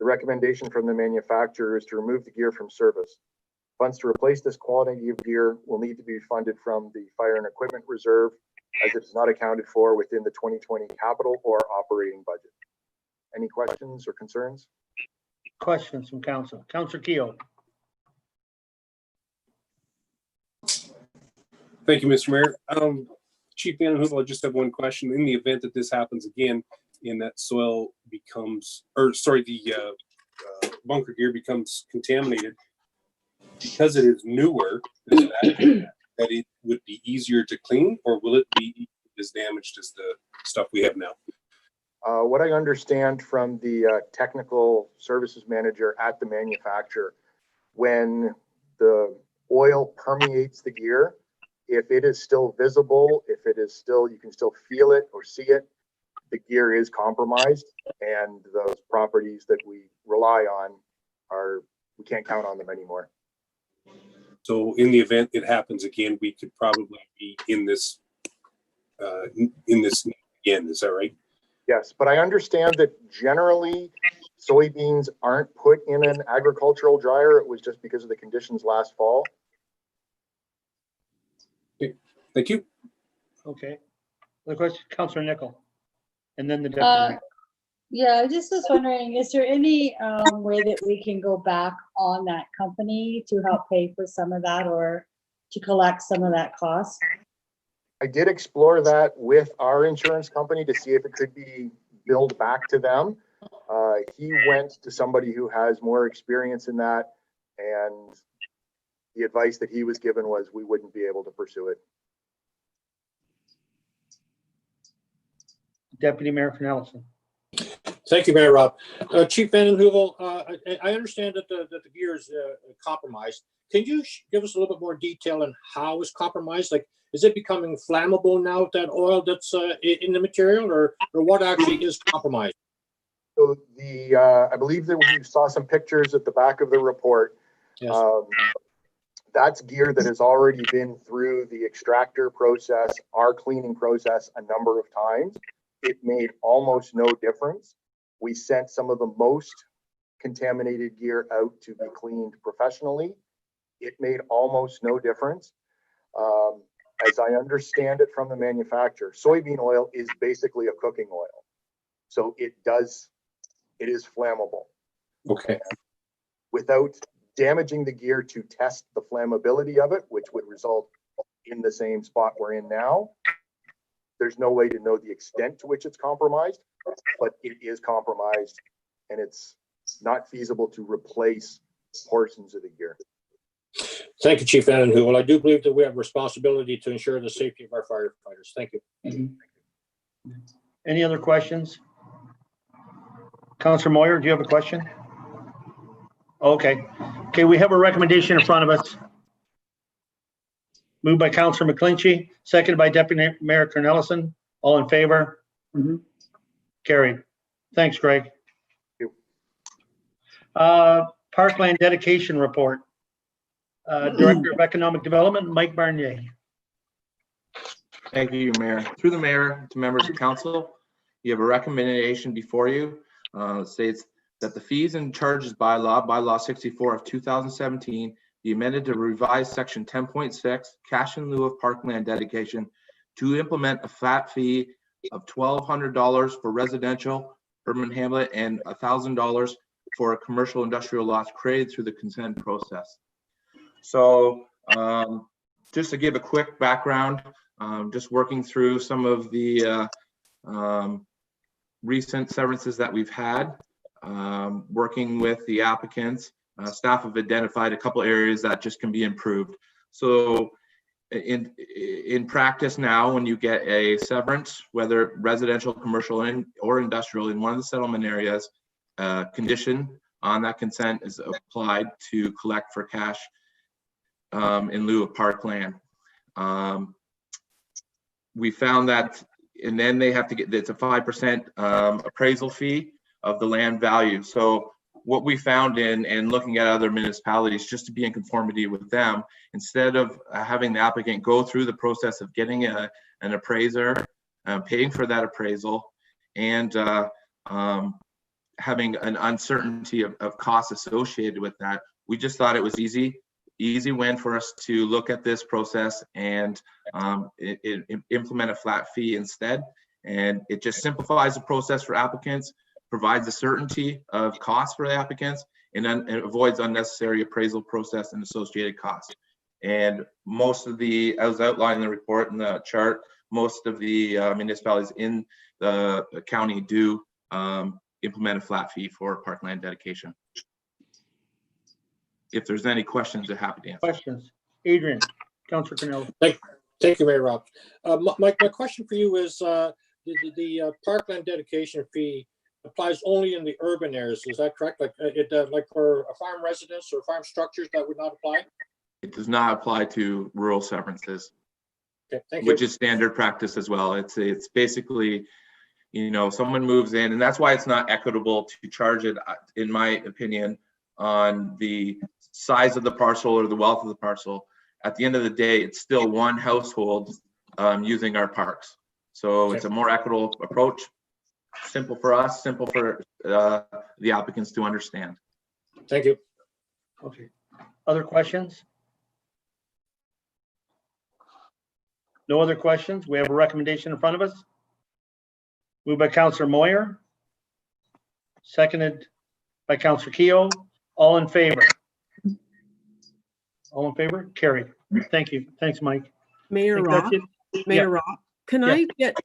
The recommendation from the manufacturer is to remove the gear from service. Funds to replace this quantity of gear will need to be funded from the Fire and Equipment Reserve, as it is not accounted for within the 2020 capital or operating budget. Any questions or concerns? Questions from council. Councillor Keogh. Thank you, Mr. Mayor. Chief Vandenhoek, I just have one question. In the event that this happens again, and that soil becomes, the bunker gear becomes contaminated, because it is newer, does that it would be easier to clean, or will it be as damaged as the stuff we have now? What I understand from the technical services manager at the manufacturer, when the oil permeates the gear, if it is still visible, if it is still, you can still feel it or see it, the gear is compromised, and those properties that we rely on we can't count on them anymore. So in the event it happens again, we could probably be in this again. Is that right? Yes, but I understand that generally soybeans aren't put in an agricultural dryer. It was just because of the conditions last fall. Okay. Thank you. Okay. The question, Councillor Nickel, and then the deputy. Yeah, I just was wondering, is there any way that we can go back on that company to help pay for some of that, or to collect some of that cost? I did explore that with our insurance company to see if it could be billed back to them. He went to somebody who has more experience in that, and the advice that he was given was we wouldn't be able to pursue it. Deputy Mayor Nelson. Thank you, Mayor Rob. Chief Vandenhoek, I understand that the gear is compromised. Can you give us a little bit more detail on how it's compromised? Like, is it becoming flammable now, that oil that's in the material, or what actually is compromised? So I believe that you saw some pictures at the back of the report. Yes. That's gear that has already been through the extractor process, our cleaning process a number of times. It made almost no difference. We sent some of the most contaminated gear out to be cleaned professionally. It made almost no difference. As I understand it from the manufacturer, soybean oil is basically a cooking oil. So it is flammable. Okay. Without damaging the gear to test the flammability of it, which would result in the same spot we're in now, there's no way to know the extent to which it's compromised, but it is compromised, and it's not feasible to replace portions of the gear. Thank you, Chief Ananhu. Well, I do believe that we have a responsibility to ensure the safety of our firefighters. Thank you. Any other questions? Councillor Moyer, do you have a question? Okay. Okay, we have a recommendation in front of us. Moved by Councillor McClinchy, seconded by Deputy Mayor Cornelison. All in favor? Carried. Thanks, Greg. Thank you. Parkland dedication report. Director of Economic Development, Mike Barnier. Thank you, Mayor. Through the mayor to members of council, you have a recommendation before you. It states that the fees and charges bylaw 64 of 2017, be amended to revise section 10.6, cash in lieu of parkland dedication, to implement a flat fee of $1,200 for residential urban hamlet and $1,000 for commercial industrial lots created through the consent process. So just to give a quick background, just working through some of the recent severances that we've had, working with the applicants, staff have identified a couple areas that just can be improved. So in practice now, when you get a severance, whether residential, commercial, or industrial in one of the settlement areas, condition on that consent is applied to collect for cash in lieu of parkland. We found that, and then they have to get, it's a 5% appraisal fee of the land value. So what we found in looking at other municipalities, just to be in conformity with them, instead of having the applicant go through the process of getting an appraiser, paying for that appraisal, and having an uncertainty of costs associated with that, we just thought it was easy win for us to look at this process and implement a flat fee instead. And it just simplifies the process for applicants, provides a certainty of costs for the applicants, and then it avoids unnecessary appraisal process and associated costs. And most of the, as outlined in the report and the chart, most of the municipalities in the county do implement a flat fee for parkland dedication. If there's any questions, I'm happy to answer. Questions? Adrian, Councillor Cornell. Thank you, Mayor Rob. My question for you is the parkland dedication fee applies only in the urban areas. Is that correct? Like like for a farm residence or farm structures, that would not apply? It does not apply to rural severances. Okay, thank you. Which is standard practice as well. It's basically, you know, someone moves in, and that's why it's not equitable to charge it, in my opinion, on the size of the parcel or the wealth of the parcel. At the end of the day, it's still one household using our parks. So it's a more equitable approach. Simple for us, simple for the applicants to understand. Thank you. Okay. Other questions? No other questions? We have a recommendation in front of us. Moved by Councillor Moyer, seconded by Councillor Keogh. All in favor? All in favor? Carried. Thank you. Thanks, Mike. Mayor Rob, can I get,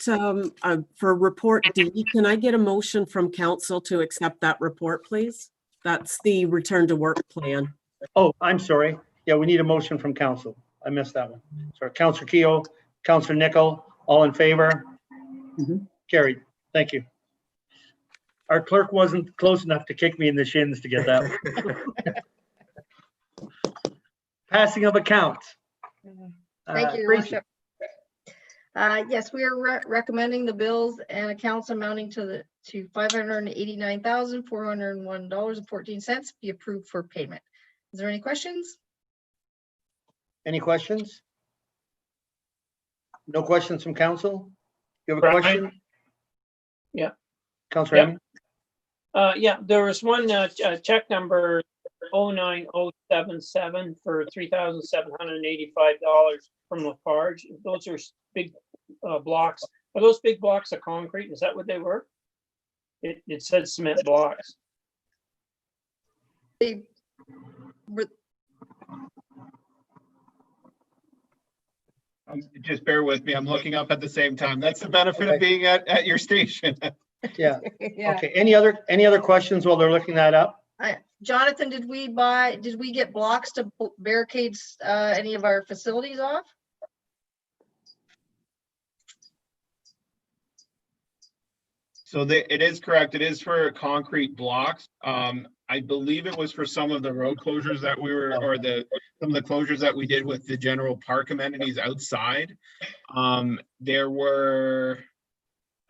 for report D, can I get a motion from council to accept that report, please? That's the return to work plan. Oh, I'm sorry. Yeah, we need a motion from council. I missed that one. Sorry, Councillor Keogh, Councillor Nickel, all in favor? Carried. Thank you. Our clerk wasn't close enough to kick me in the shins to get that one. Passing of accounts. Thank you, Your Tracy. Worship. Yes, we are recommending the bills and accounts amounting to $589,401.14 be approved for payment. Is there any questions? Any questions? No questions from council? You have a Brian? question? Yeah. Councilor Yep. Hemming? Yeah, there was one check number 09077 for $3,785 from Lafarge. Those are big blocks. Are those big blocks of concrete? Is that what they were? It said cement blocks. They were- Just bear with me. I'm looking up at the same time. That's the benefit of being at your station. Yeah. Yeah. Okay. Any other questions while they're looking that up? Jonathan, did we get blocks to barricades any of our facilities off? So it is correct. It is for concrete blocks. I believe it was for some of the road closures that we were, or some of the closures that we did with the general park amenities outside. There were,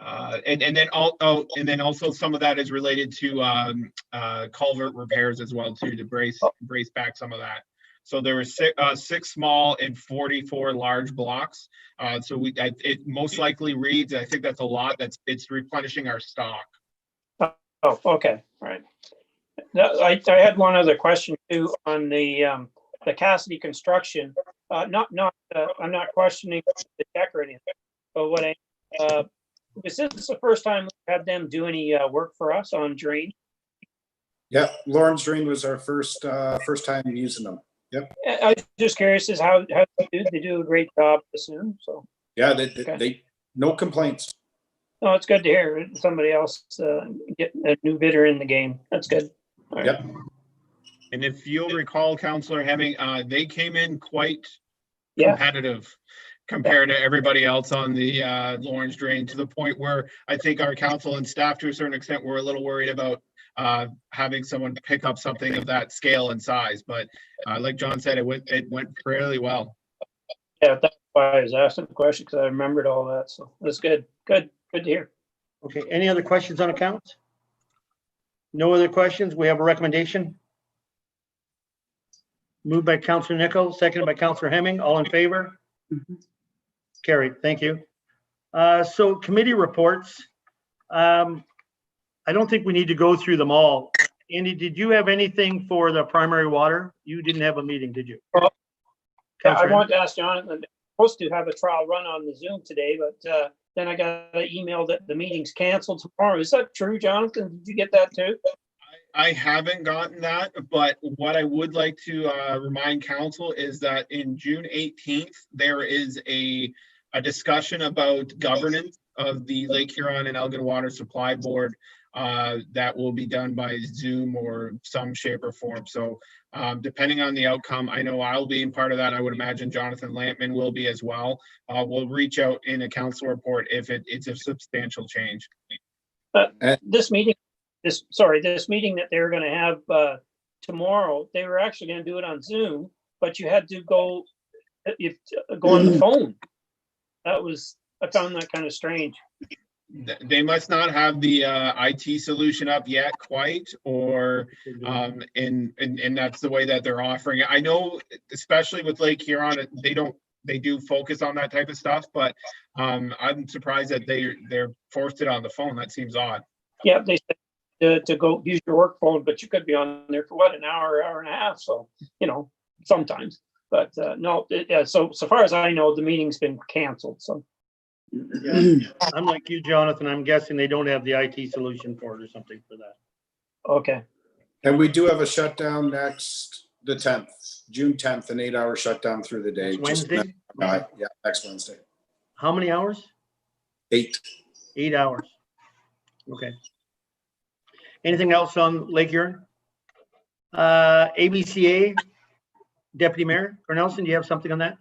and then also some of that is related to culvert repairs as well too, to brace back some of that. So there were six small and 44 large blocks. So it most likely reads, I think that's a lot. It's replenishing our stock. Oh, okay, all right. I had one other question too on the Cassidy construction. I'm not questioning the check or anything, but what is this the first time we've had them do any work for us on drain? Yeah, Lawrence Drain was our first time using them. Yep. I was just curious as how they do a great job, I assume, so. Yeah, they no complaints. No, it's good to hear somebody else get a new bidder in the game. That's good. All right. Yep. And if you'll recall, Councillor Hemming, they came in quite Yeah. competitive compared to everybody else on the Lawrence Drain, to the point where I think our council and staff to a certain extent were a little worried about having someone pick up something of that scale and size. But like John said, it went fairly well. Yeah, that's why I was asking the question, because I remembered all that. So that's good. Good to hear. Okay. Any other questions on accounts? No other questions? We have a recommendation. Moved by Councillor Nicholl, seconded by Councillor Hemming. All in favor? Carried. Thank you. So committee reports. I don't think we need to go through them all. Andy, did you have anything for the primary water? You didn't have a meeting, did you? Well, I Councillor wanted to ask Jonathan, I'm supposed to have a trial run on the Zoom today, but then I got an email that the meeting's canceled tomorrow. Is that true, Jonathan? Did you get that too? I haven't gotten that, but what I would like to remind council is that in June 18th, there is a discussion about governance of the Lake Huron and Elgin Water Supply Board that will be done by Zoom or some shape or form. So depending on the outcome, I know I'll be in part of that. I would imagine Jonathan Lampman will be as well. We'll reach out in a council report if it's a substantial change. This meeting that they were going to have tomorrow, they were actually going to do it on Zoom, but you had to go on the phone. I found that kind of strange. They must not have the IT solution up yet quite, or and that's the way that they're offering it. I know, especially with Lake Huron, they do focus on that type of stuff, but I'm surprised that they're forced it on the phone. That seems odd. Yeah, they said to go use your work phone, but you could be on there for what, an hour and a half. So, sometimes, but no, so far as I know, the meeting's been canceled. So. Yeah. Unlike you, Jonathan, I'm guessing they don't have the IT solution for it or something for that. Okay. And we do have a shutdown the 10th, June 10th, an 8-hour shutdown through the day. Next Wednesday? Yeah, next Wednesday. How many hours? 8. 8 hours. Okay. Anything else on Lake Huron? ABCA, Deputy Mayor Cornelison, do you have something on that?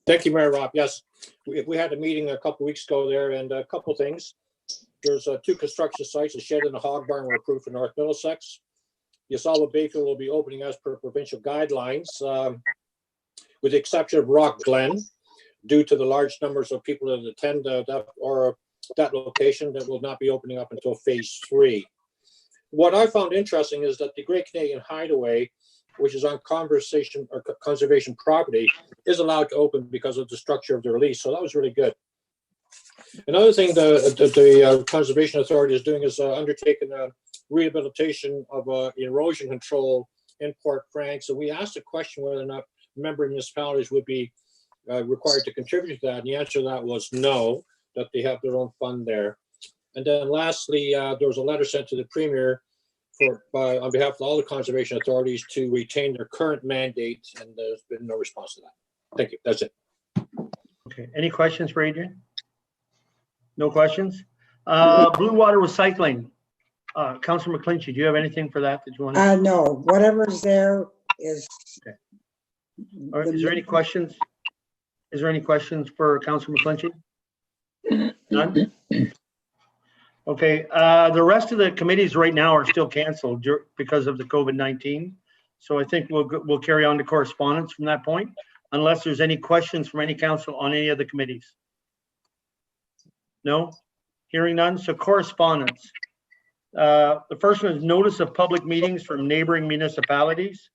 Thank you, Mayor Rob. Yes, we had a meeting a couple weeks ago there, and a couple things. There's 2 construction sites, a shed and a hog barn were approved for North Middlesex. Yasala Bayfield will be opening as per provincial guidelines, with the exception of Rock Glen, due to the large numbers of people that attend that location, that will not be opening up until phase 3. What I found interesting is that the Great Canadian Hideaway, which is on conservation property, is allowed to open because of the structure of the release. So that was really good. Another thing the Conservation Authority is doing is undertaking a rehabilitation of erosion control in Port Frank. So we asked a question whether or not member municipalities would be required to contribute to that. And the answer to that was no, that they have their own fund there. And then lastly, there was a letter sent to the Premier on behalf of all the conservation authorities to retain their current mandate, and there's been no response to that. Thank you. That's it. Okay. Any questions for Adrian? No questions? Blue water recycling. Councillor McClinchy, do you have anything for that you want to? No, whatever's there is. Okay. All right. Is there any questions? Is there any questions for Councillor McClinchy? None? Okay, the rest of the committees right now are still canceled because of the COVID-19. So I think we'll carry on to correspondence from that point, unless there's any questions from any council on any of the committees. No? Hearing none, so correspondence. The first one is notice of public meetings from neighboring municipalities.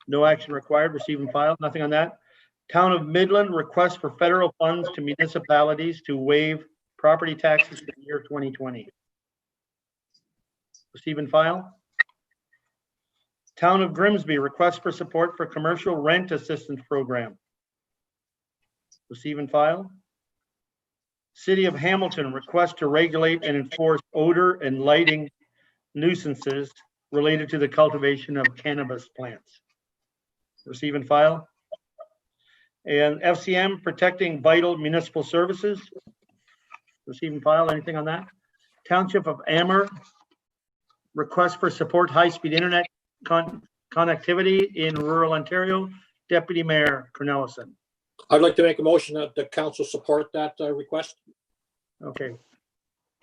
No action required, receive and file, nothing on that. Town of Midland request for federal funds to municipalities to waive property taxes for the year 2020. Receive and file. Town of Grimsby request for support for commercial rent assistance program. Receive and file. City of Hamilton request to regulate and enforce odor and lighting nuisances related to the cultivation of cannabis plants. Receive and file. And FCM protecting vital municipal services. Receive and file. Anything on that? Township of Amher request for support high-speed internet connectivity in rural Ontario. Deputy Mayor Cornelison. I'd like to make a motion that the council support that request. Okay.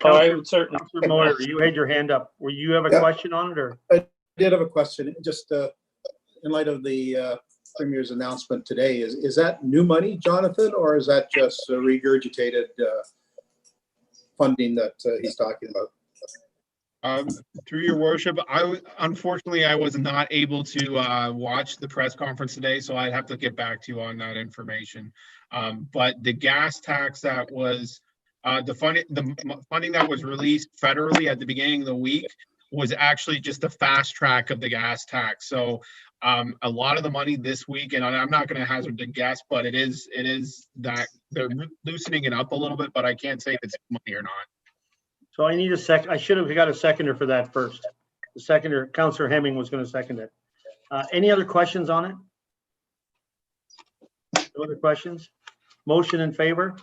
I would certainly. Councillor Moyer, you had your hand up. Will you have a question on it, or? I did have a question. Just in light of the Premier's announcement today, is that new money, Jonathan, or is that just regurgitated funding that he's talking about? Through your worship, unfortunately I was not able to watch the press conference today, so I'd have to get back to you on that information. But the gas tax that was the funding that was released federally at the beginning of the week was actually just the fast track of the gas tax. So a lot of the money this week, and I'm not going to hazard a guess, but it is that they're loosening it up a little bit, but I can't say if it's money or not. So I need a sec. I should have got a seconder for that first. The seconder, Councillor Hemming, was going to second it. Any other questions on it? No other questions? Motion in favor?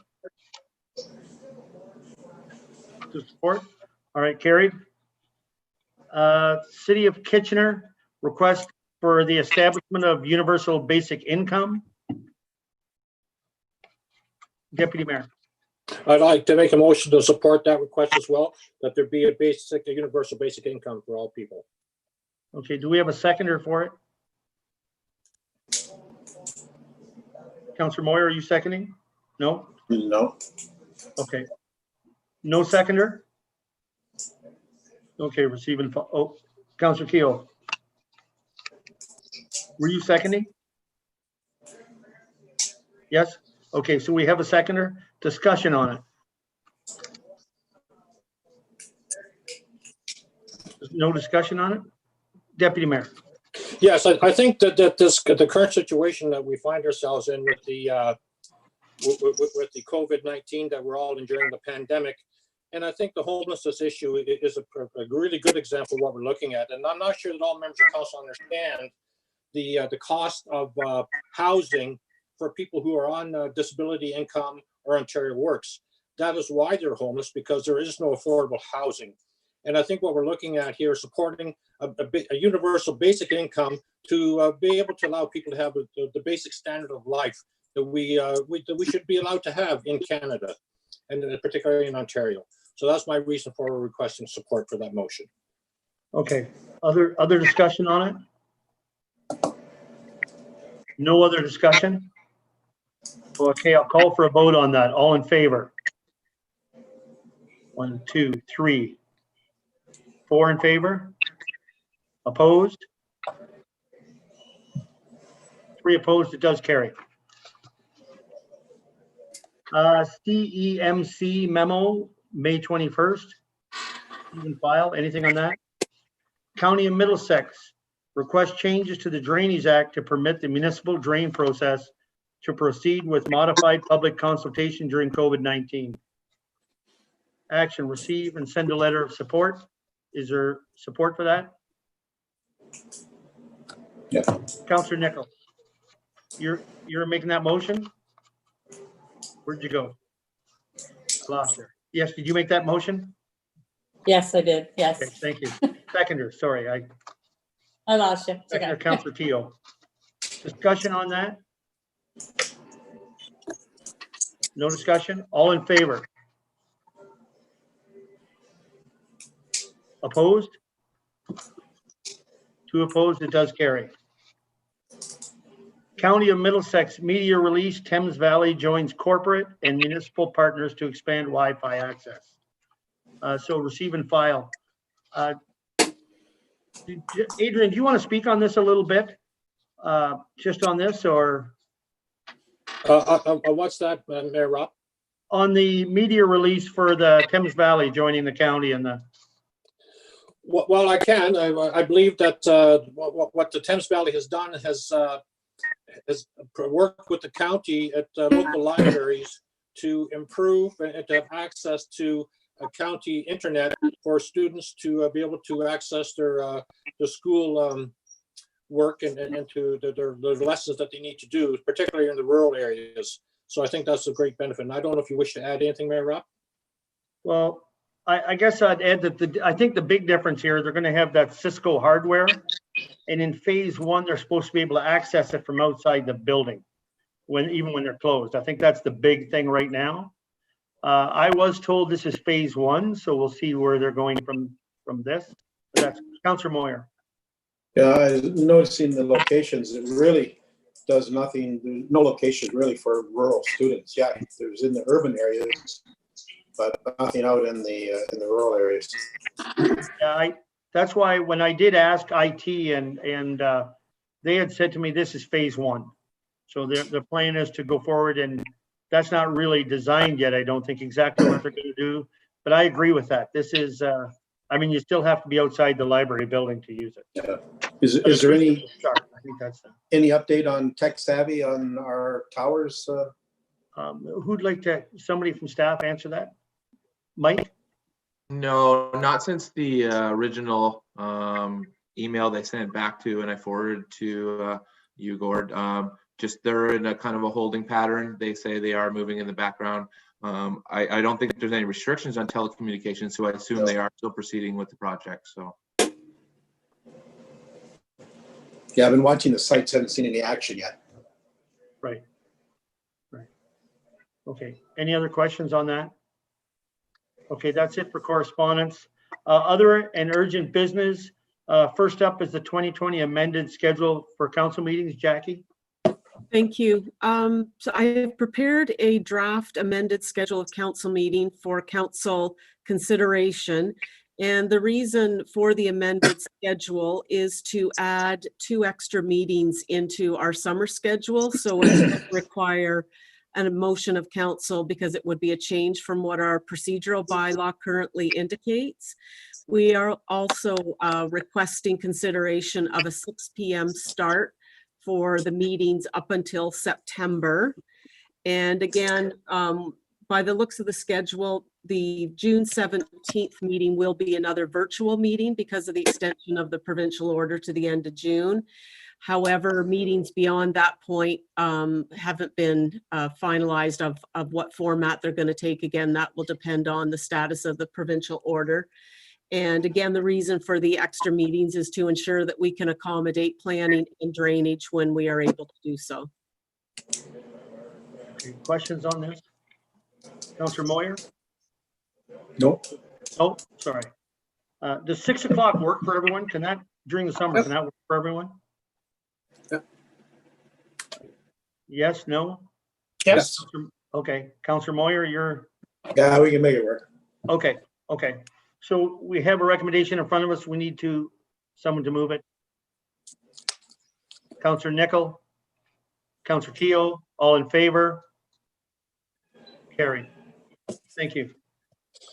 To support? All right, carried. City of Kitchener request for the establishment of universal basic income. Deputy Mayor. I'd like to make a motion to support that request as well, that there be a universal basic income for all people. Okay, do we have a seconder for it? Councillor Moyer, are you seconding? No? No. Okay. No seconder? Okay, receive and oh, Councillor Keogh. Were you seconding? Yes? Okay, so we have a seconder. Discussion on it. There's no discussion on it? Deputy Mayor. Yes, I think that the current situation that we find ourselves in with the COVID-19 that we're all enduring, the pandemic, and I think the homelessness issue is a really good example of what we're looking at. And I'm not sure that all members of council understand the cost of housing for people who are on disability income or Ontario Works. That is why they're homeless, because there is no affordable housing. And I think what we're looking at here is supporting a universal basic income to be able to allow people to have the basic standard of life that we should be allowed to have in Canada, and particularly in Ontario. So that's my reason for requesting support for that motion. Okay, other discussion on it? No other discussion? Okay, I'll call for a vote on that. All in favor? 1, 2, 3, 4 in favor? Opposed? 3 opposed, it does carry. CEMC memo, May 21st. Even file, anything on that? County of Middlesex request changes to the Drainage Act to permit the municipal drain process to proceed with modified public consultation during COVID-19. Action, receive and send a letter of support. Is there support for that? Yeah. Councillor Nichols, you're making that motion? Where'd you go? I lost her. Yes, did you make that motion? Yes, I did. Yes. Okay, thank you. Seconder, sorry, I lost you. It's okay. Councillor Teo. Discussion on that? No discussion? All in favor? Opposed? 2 opposed, it does carry. County of Middlesex media release, Thames Valley joins corporate and municipal partners to expand Wi-Fi access. So receive and file. Adrian, do you want to speak on this a little bit? Just on this, or? What's that, Mayor Rob? On the media release for the Thames Valley joining the county and the. Well, I can. I believe that what the Thames Valley has done has worked with the county at local libraries to improve and to have access to a county internet for students to be able to access their school work and to their lessons that they need to do, particularly in the rural areas. So I think that's a great benefit. And I don't know if you wish to add anything, Mayor Rob? Well, I guess I'd add that I think the big difference here, they're going to have that Cisco hardware. And in phase 1, they're supposed to be able to access it from outside the building, even when they're closed. I think that's the big thing right now. I was told this is phase 1, so we'll see where they're going from this. But that's Councillor Moyer. Yeah, I noticing the locations, it really does nothing. There's no location really for rural students. Yeah, there's in the urban areas, but nothing out in the rural areas. Yeah, that's why when I did ask IT and they had said to me, this is phase 1. So the plan is to go forward, and that's not really designed yet. I don't think exactly what they're going to do, but I agree with that. This is, I mean, you still have to be outside the library building to use it. Yeah. Is there any update on tech savvy on our towers? Who'd like to, somebody from staff answer that? Mike? No, not since the original email they sent back to, and I forwarded to you, Gord. Just they're in a kind of a holding pattern. They say they are moving in the background. I don't think there's any restrictions on telecommunications, so I assume they are still proceeding with the project. So. Yeah, I've been watching the sites, haven't seen any action yet. Right. Okay, any other questions on that? Okay, that's it for correspondence. Other and urgent business. First up is the 2020 amended schedule for council meetings. Jackie? Thank you. So I have prepared a draft amended schedule of council meeting for council consideration. And the reason for the amended schedule is to add 2 extra meetings into our summer schedule. So it would require an motion of council because it would be a change from what our procedural bylaw currently indicates. We are also requesting consideration of a 6 p.m. start for the meetings up until September. And again, by the looks of the schedule, the June 17th meeting will be another virtual meeting because of the extension of the provincial order to the end of June. However, meetings beyond that point haven't been finalized of what format they're going to take. Again, that will depend on the status of the provincial order. And again, the reason for the extra meetings is to ensure that we can accommodate planning and drainage when we are able to do so. Okay, questions on this? Councillor Moyer? Nope. Oh, sorry. Does 6 o'clock work for everyone? Can that, during the summer, Yep. can that work for everyone? Yep. Yes, no? Yes. Okay, Councillor Moyer, you're, Yeah, we can make it work. okay. So we have a recommendation in front of us. We need someone to move it. Councillor Nickel, Councillor Keogh, all in favor? Carried. Thank you.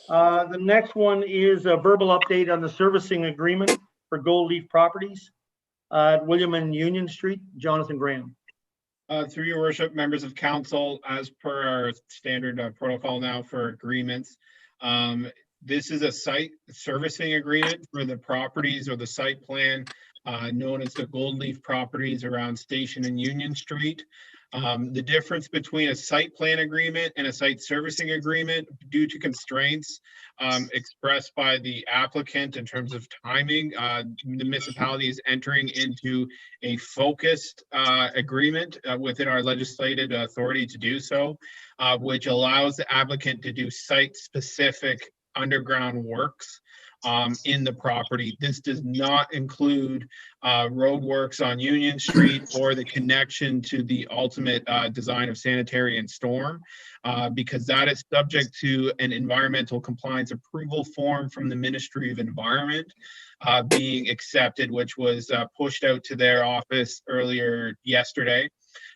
The next one is a verbal update on the servicing agreement for Goldleaf Properties at William and Union Street. Jonathan Graham. Through your worship, members of council, as per our standard protocol now for agreements, this is a site servicing agreement for the properties or the site plan known as the Goldleaf properties around Station and Union Street. The difference between a site plan agreement and a site servicing agreement, due to constraints expressed by the applicant in terms of timing, the municipality is entering into a focused agreement within our legislated authority to do so, which allows the applicant to do site-specific underground works in the property. This does not include road works on Union Street or the connection to the ultimate design of sanitary and storm, because that is subject to an environmental compliance approval form from the Ministry of Environment being accepted, which was pushed out to their office earlier yesterday.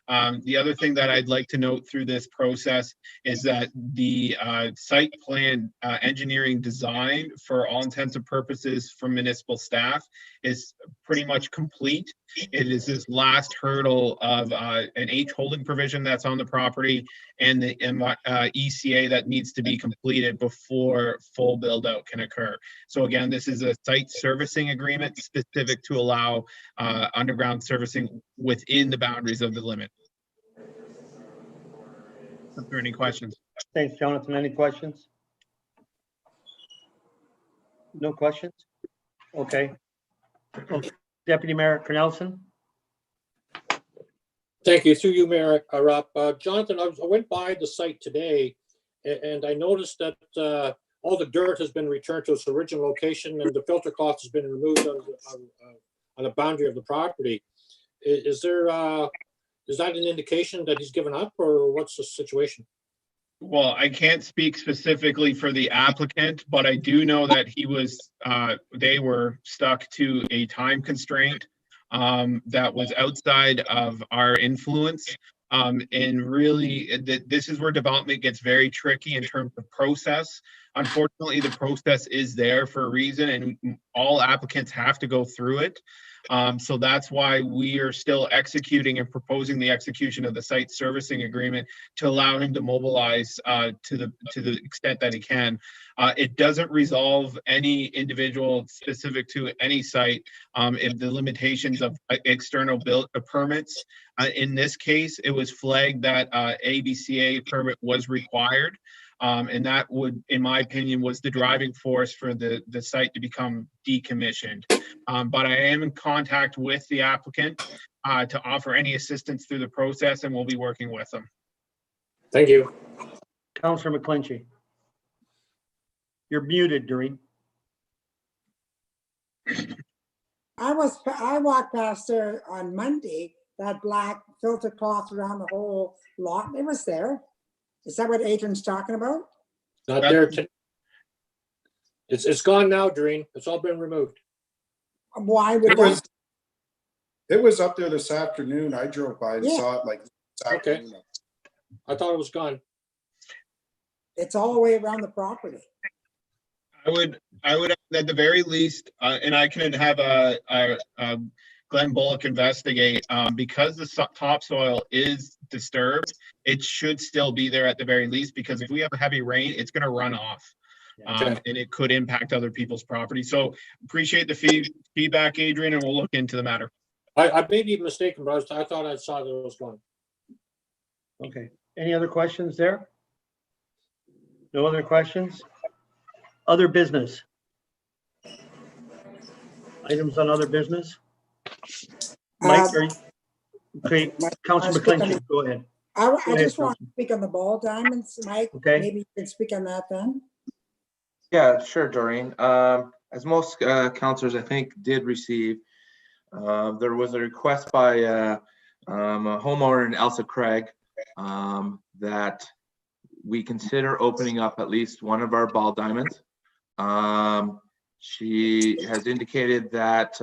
The other thing that I'd like to note through this process is that the site plan engineering design, for all intents and purposes from municipal staff, is pretty much complete. It is this last hurdle of an H holding provision that's on the property and the ECA that needs to be completed before full build out can occur. So again, this is a site servicing agreement specific to allow underground servicing within the boundaries of the limit. Are there any questions? Thanks, Jonathan. Any questions? No questions? Okay. Deputy Mayor Cornelison. Thank you. Through you, Mayor Rob. Jonathan, I went by the site today and I noticed that all the dirt has been returned to its original location and the filter cloth has been removed on the boundary of the property. Is that an indication that he's given up, or what's the situation? Well, I can't speak specifically for the applicant, but I do know that they were stuck to a time constraint that was outside of our influence. And really, this is where development gets very tricky in terms of process. Unfortunately, the process is there for a reason, and all applicants have to go through it. So that's why we are still executing and proposing the execution of the site servicing agreement to allow him to mobilize to the extent that he can. It doesn't resolve any individual specific to any site if the limitations of external build permits. In this case, it was flagged that ABCA permit was required. And that would, in my opinion, was the driving force for the site to become decommissioned. But I am in contact with the applicant to offer any assistance through the process, and we'll be working with them. Thank you. Councillor McClinchy. You're muted, Doreen. I walked past there on Monday, that black filter cloth around the whole lot. It was there. Is that what Adrian's talking about? Not there. It's gone now, Doreen. It's all been removed. Why would that? It was up there this afternoon. I drove by and Yeah. saw it like this afternoon. Okay. I thought it was gone. It's all the way around the property. I would at the very least, and I can have a Glenn Bullock investigate, because the topsoil is disturbed, it should still be there at the very least, because if we have a heavy rain, it's going to run off. And it could impact other people's property. So appreciate the feedback, Adrian, and we'll look into the matter. I may be mistaken, but I thought I saw that it was gone. Okay. Any other questions there? No other questions? Other business? Items on other business? Mike, are you? Okay, Councillor McClinchy, go ahead. I just want to speak on the ball diamonds, Mike. Okay. Maybe you can speak on that then. Yeah, sure, Doreen. as most counselors, I think, did receive, there was a request by a homeowner in Elsa Craig that we consider opening up at least one of our ball diamonds. She has indicated that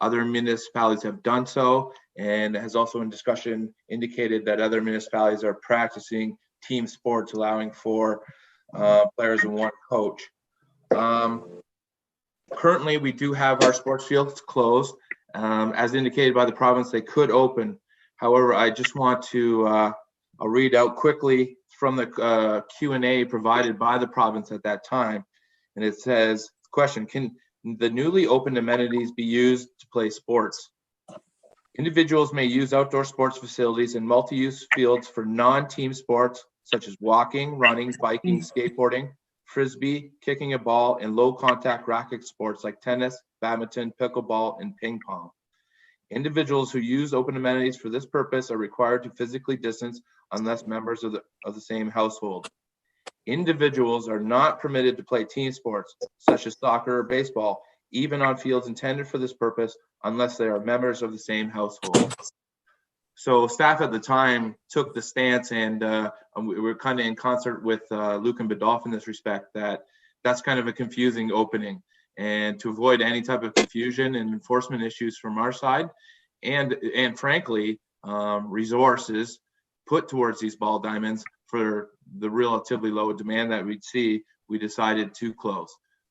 other municipalities have done so, and has also in discussion indicated that other municipalities are practicing team sports, allowing for players and one coach. Currently, we do have our sports fields closed. As indicated by the province, they could open. However, I just want to I'll read out quickly from the Q&A provided by the province at that time. And it says, question, can the newly opened amenities be used to play sports? Individuals may use outdoor sports facilities and multi-use fields for non-team sports, such as walking, running, biking, skateboarding, frisbee, kicking a ball, and low contact racket sports like tennis, badminton, pickleball, and ping pong. Individuals who use open amenities for this purpose are required to physically distance unless members of the same household. Individuals are not permitted to play team sports, such as soccer or baseball, even on fields intended for this purpose, unless they are members of the same household. So staff at the time took the stance, and we were kind of in concert with Luke and Badolf in this respect, that that's kind of a confusing opening. And to avoid any type of confusion and enforcement issues from our side, and frankly, resources put towards these ball diamonds for the relatively low demand that we'd see, we decided to close.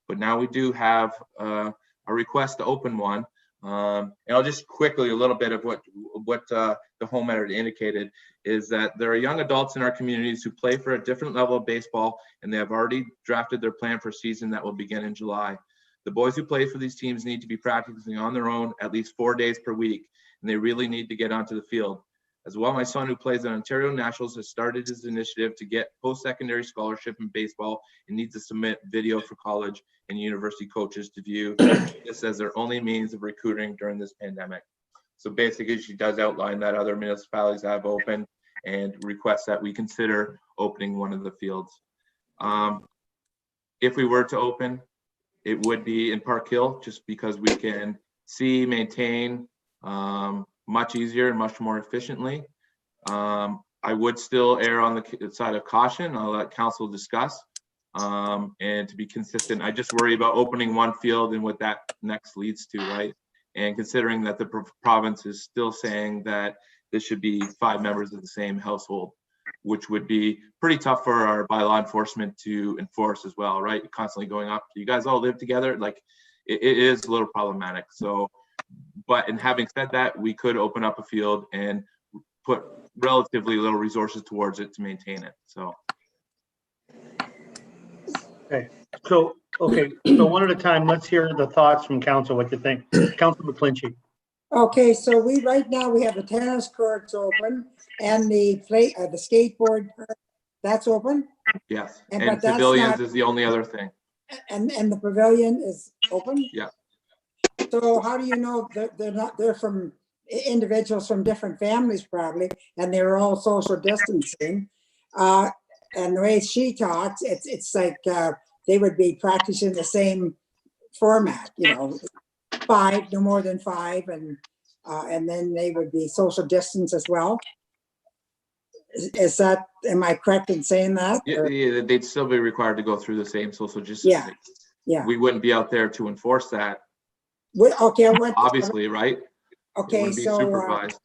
But now we do have a request to open one. And I'll just quickly, a little bit of what the homeowner indicated is that there are young adults in our communities who play for a different level of baseball, and they have already drafted their plan for a season that will begin in July. The boys who play for these teams need to be practicing on their own at least 4 days per week, and they really need to get onto the field. As well, my son, who plays in Ontario Nationals, has started his initiative to get post-secondary scholarship in baseball and needs to submit video for college and university coaches to view this as their only means of recruiting during this pandemic. So basically, she does outline that other municipalities have opened and requests that we consider opening one of the fields. If we were to open, it would be in Park Hill, just because we can see, maintain much easier and much more efficiently. I would still err on the side of caution. I'll let council discuss. And to be consistent, I just worry about opening one field and what that next leads to, right? And considering that the province is still saying that this should be 5 members of the same household, which would be pretty tough for our bylaw enforcement to enforce as well, right? Constantly going up, you guys all live together, like it is a little problematic. So, but in having said that, we could open up a field and put relatively little resources towards it to maintain it. So. Okay, so one at a time, let's hear the thoughts from council, what you think. Councilor McClinchy. Okay, so right now we have the tennis courts open and the skateboard park, that's open? Yes, And and pavilions is the only other thing. And the pavilion is open? Yeah. So how do you know that they're from individuals from different families probably, and they're all social distancing? And the way she talks, it's like they would be practicing the same format, 5, no more than 5, and then they would be social distance as well. Is that, am I correct in saying that? Yeah, they'd still be required to go through the same social distancing. Yeah. We wouldn't be out there to enforce that. Okay, obviously, right? Okay, supervised.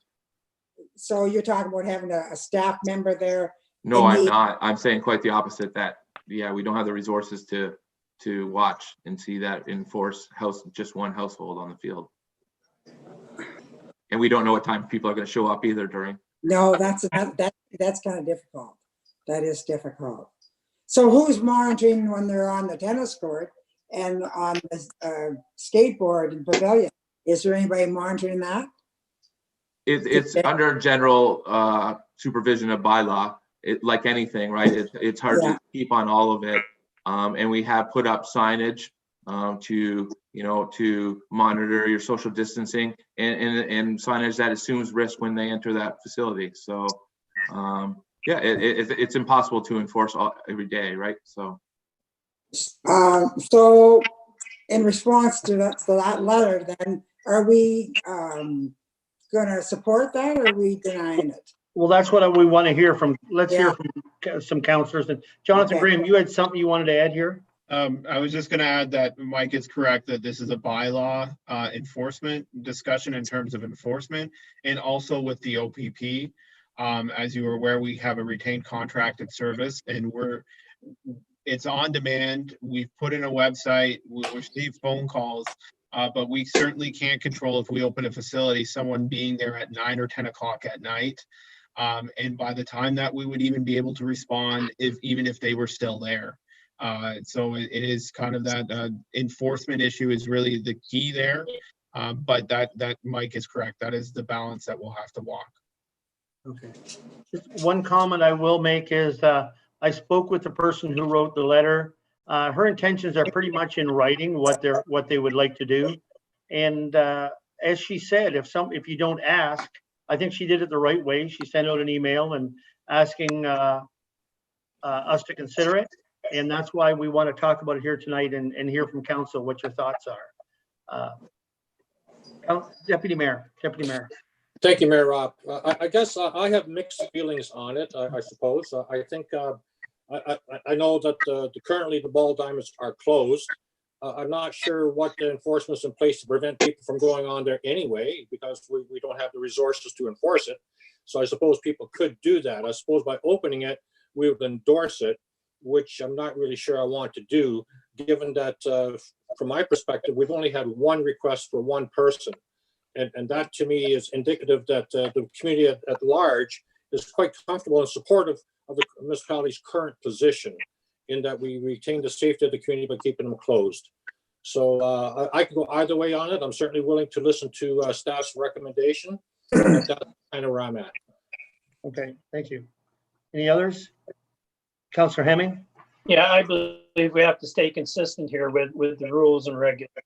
So you're talking about having a staff member there? No, I'm not. I'm saying quite the opposite, that, yeah, we don't have the resources to watch and see that enforce just one household on the field. And we don't know what time people are going to show up either during. No, that's kind of difficult. That is difficult. So who's monitoring when they're on the tennis court and on the skateboard and pavilion? Is there anybody monitoring that? It's under general supervision of bylaw. Like anything, right? It's hard to keep on all of it. And we have put up signage to monitor your social distancing and signage that assumes risk when they enter that facility. So yeah, it's impossible to enforce every day, right? So in response to that letter, then are we gonna support that, or are we denying it? Well, that's what we want to hear from. Let's hear Yeah. from some counselors. And Jonathan Okay. Graham, you had something you wanted to add here? I was just going to add that Mike is correct that this is a bylaw enforcement discussion in terms of enforcement, and also with the OPP. As you are aware, we have a retained contracted service, and it's on demand. We've put in a website, we receive phone calls, but we certainly can't control if we open a facility, someone being there at 9 or 10 o'clock at night. And by the time that we would even be able to respond, even if they were still there. So it is kind of that enforcement issue is really the key there. But that Mike is correct. That is the balance that we'll have to walk. Okay. Just one comment I will make is I spoke with the person who wrote the letter. Her intentions are pretty much in writing what they would like to do. And as she said, if you don't ask, I think she did it the right way. She sent out an email and asking us to consider it. And that's why we want to talk about it here tonight and hear from council what your thoughts are. Deputy Mayor. Thank you, Mayor Rob. I guess I have mixed feelings on it, I suppose. I think I know that currently the ball diamonds are closed. I'm not sure what the enforcement's in place to prevent people from going on there anyway, because we don't have the resources to enforce it. So I suppose people could do that. I suppose by opening it, we would endorse it, which I'm not really sure I want to do, given that from my perspective, we've only had one request for one person. And that to me is indicative that the community at large is quite comfortable and supportive of the municipality's current position, in that we retain the safety of the community by keeping them closed. So I can go either way on it. I'm certainly willing to listen to staff's recommendation. That's kind of where I'm at. Okay, thank you. Any others? Councillor Hemming? Yeah, I believe we have to stay consistent here with the rules and regulations.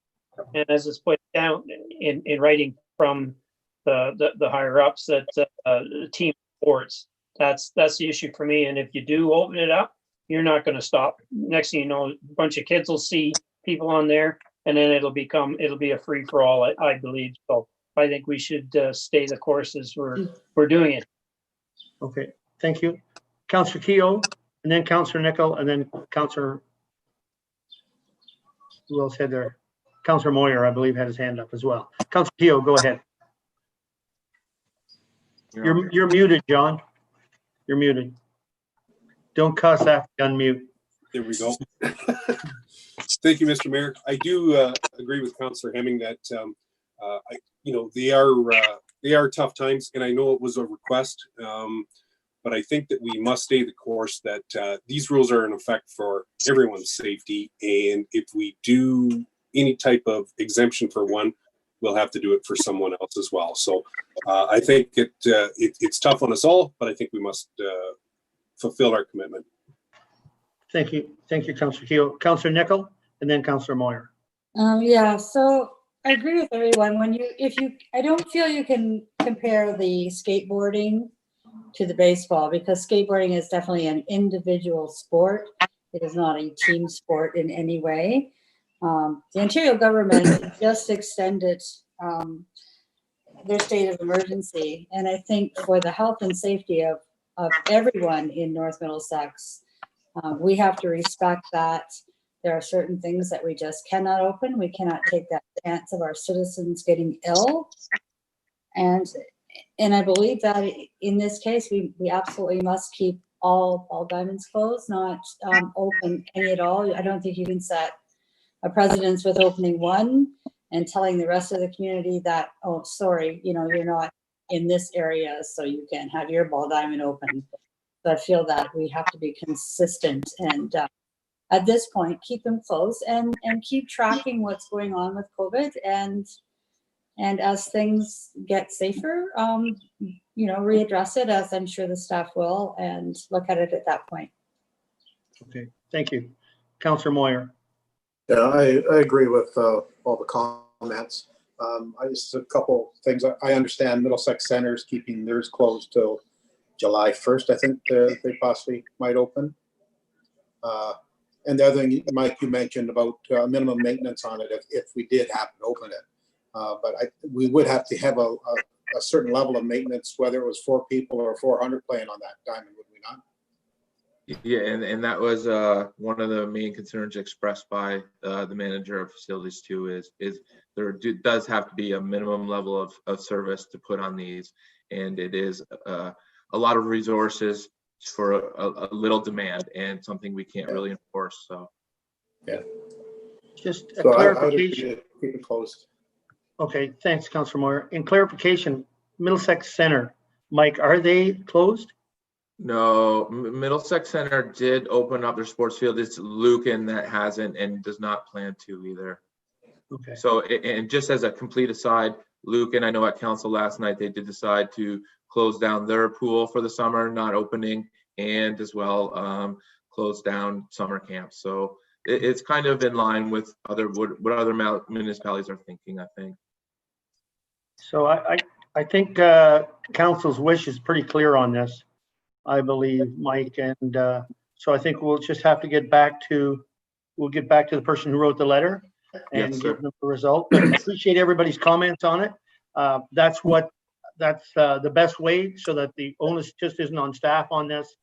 And as it's put down in writing from the higher ups, that team sports, that's the issue for me. And if you do open it up, you're not going to stop. Next thing you know, a bunch of kids will see people on there, and then it'll be a free for all, I believe. So I think we should stay the course as we're doing it. Okay, thank you. Councillor Keogh, and then Councillor Nickel, and then Councillor, who else had there? Councillor Moyer, I believe, had his hand up as well. Councillor Keogh, go ahead. You're muted, John. You're muted. Don't cuss after you unmute. There we go. Thank you, Mr. Mayor. I do agree with Councillor Hemming that they are tough times, and I know it was a request, but I think that we must stay the course that these rules are in effect for everyone's safety, and if we do any type of exemption for one, we'll have to do it for someone else as well. So I think it's tough on us all, but I think we must fulfill our commitment. Thank you, Councillor Keogh. Councillor Nickel, and then Councillor Moyer. Yeah, so I agree with everyone. I don't feel you can compare the skateboarding to the baseball, because skateboarding is definitely an individual sport. It is not a team sport in any way. The Ontario government just extended their state of emergency, and I think for the health and safety of everyone in North Middlesex, we have to respect that there are certain things that we just cannot open. We cannot take that chance of our citizens getting ill. And I believe that in this case, we absolutely must keep all diamonds closed, not open any at all. I don't think you can set a precedence with opening one and telling the rest of the community that, oh, sorry, you're not in this area, so you can have your ball diamond open. So I feel that we have to be consistent and at this point, keep them closed and keep tracking what's going on with COVID. And as things get safer, readdress it, as I'm sure the staff will, and look at it at that point. Okay, thank you. Councillor Moyer. Yeah, I agree with all the comments. I just a couple things. I understand Middlesex Center's keeping theirs closed till July 1st. I think they possibly might open. And the other thing, Mike, you mentioned about minimum maintenance on it if we did happen to open it. But we would have to have a certain level of maintenance, whether it was 4 people or 400 playing on that diamond, would we not? Yeah, and that was one of the main concerns expressed by the manager of facilities too, is there does have to be a minimum level of service to put on these, and it is a lot of resources for a little demand and something we can't really enforce. So yeah, Just a so clarification. I would keep it closed. Okay, thanks, Councillor Moyer. In clarification, Middlesex Center, Mike, are they closed? no, Middlesex Center did open up their sports field. It's Lucan that hasn't and does not plan to either. Okay. So, and just as a complete aside, Lucan, I know at council last night, they did decide to close down their pool for the summer, not opening, and as well close down summer camps. So it's kind of in line with what other municipalities are thinking, I think. So I think council's wish is pretty clear on this, I believe, Mike. And so I think we'll just have to get back to the person who wrote the letter and Yes, give sir. them the result. But I appreciate everybody's comments on it. That's the best way so that the onus just isn't on staff on this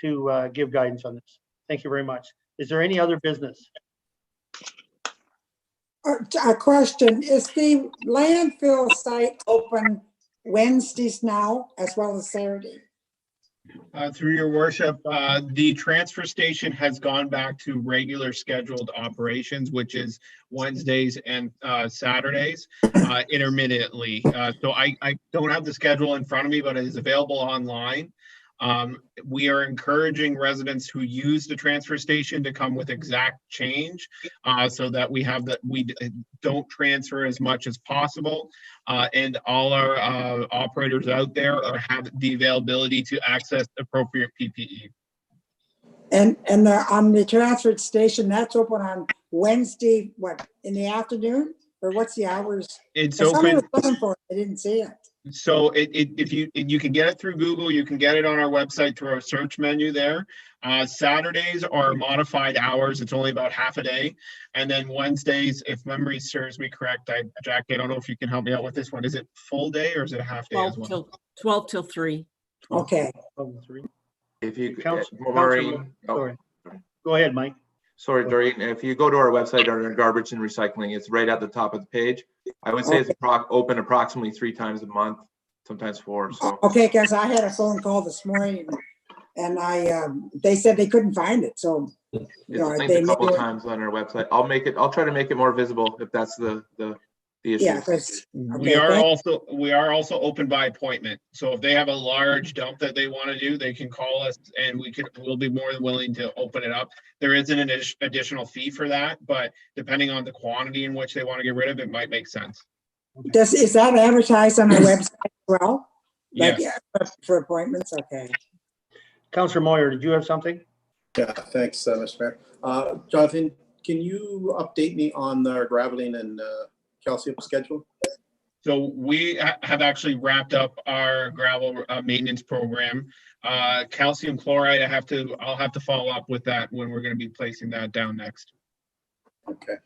to give guidance on this. Thank you very much. Is there any other business? A question, is the landfill site open Wednesdays now as well as Saturday? Through your worship, the transfer station has gone back to regular scheduled operations, which is Wednesdays and Saturdays intermittently. So I don't have the schedule in front of me, but it is available online. We are encouraging residents who use the transfer station to come with exact change so that we don't transfer as much as possible. And all our operators out there have the availability to access appropriate PPE. And on the transfer station, that's open on Wednesday, what, in the afternoon? Or what's the hours? It's Somebody open. was looking for it, I didn't see it. So if you can get it through Google, you can get it on our website through our search menu there. Saturdays are modified hours. It's only about half a day. And then Wednesdays, if memory serves me correct, Jackie, I don't know if you can help me out with this one. Is it full day or is it a half day as well? 12 till 3. Okay. If you, Maureen, sorry. Go ahead, Mike. Sorry, Doreen, if you go to our website under garbage and recycling, it's right at the top of the page. I would say it's open approximately 3 times a month, sometimes 4. So. Okay, because I had a phone call this morning and they said they couldn't find it. So it's linked a couple of times on our website. I'll try to make it more visible if that's the issue. Yeah, we are also open by appointment. So if they have a large dump that they want to do, they can call us and we'll be more than willing to open it up. There is an additional fee for that, but depending on the quantity in which they want to get rid of it, might make sense. Is that advertised on our website as well? Yes. For appointments, okay. Councillor Moyer, did you have something? Yeah, thanks, Mr. Mayor. Jonathan, can you update me on the graveling and calcium schedule? So we have actually wrapped up our gravel maintenance program. Calcium chloride, I'll have to follow up with that when we're going to be placing that down next. Okay.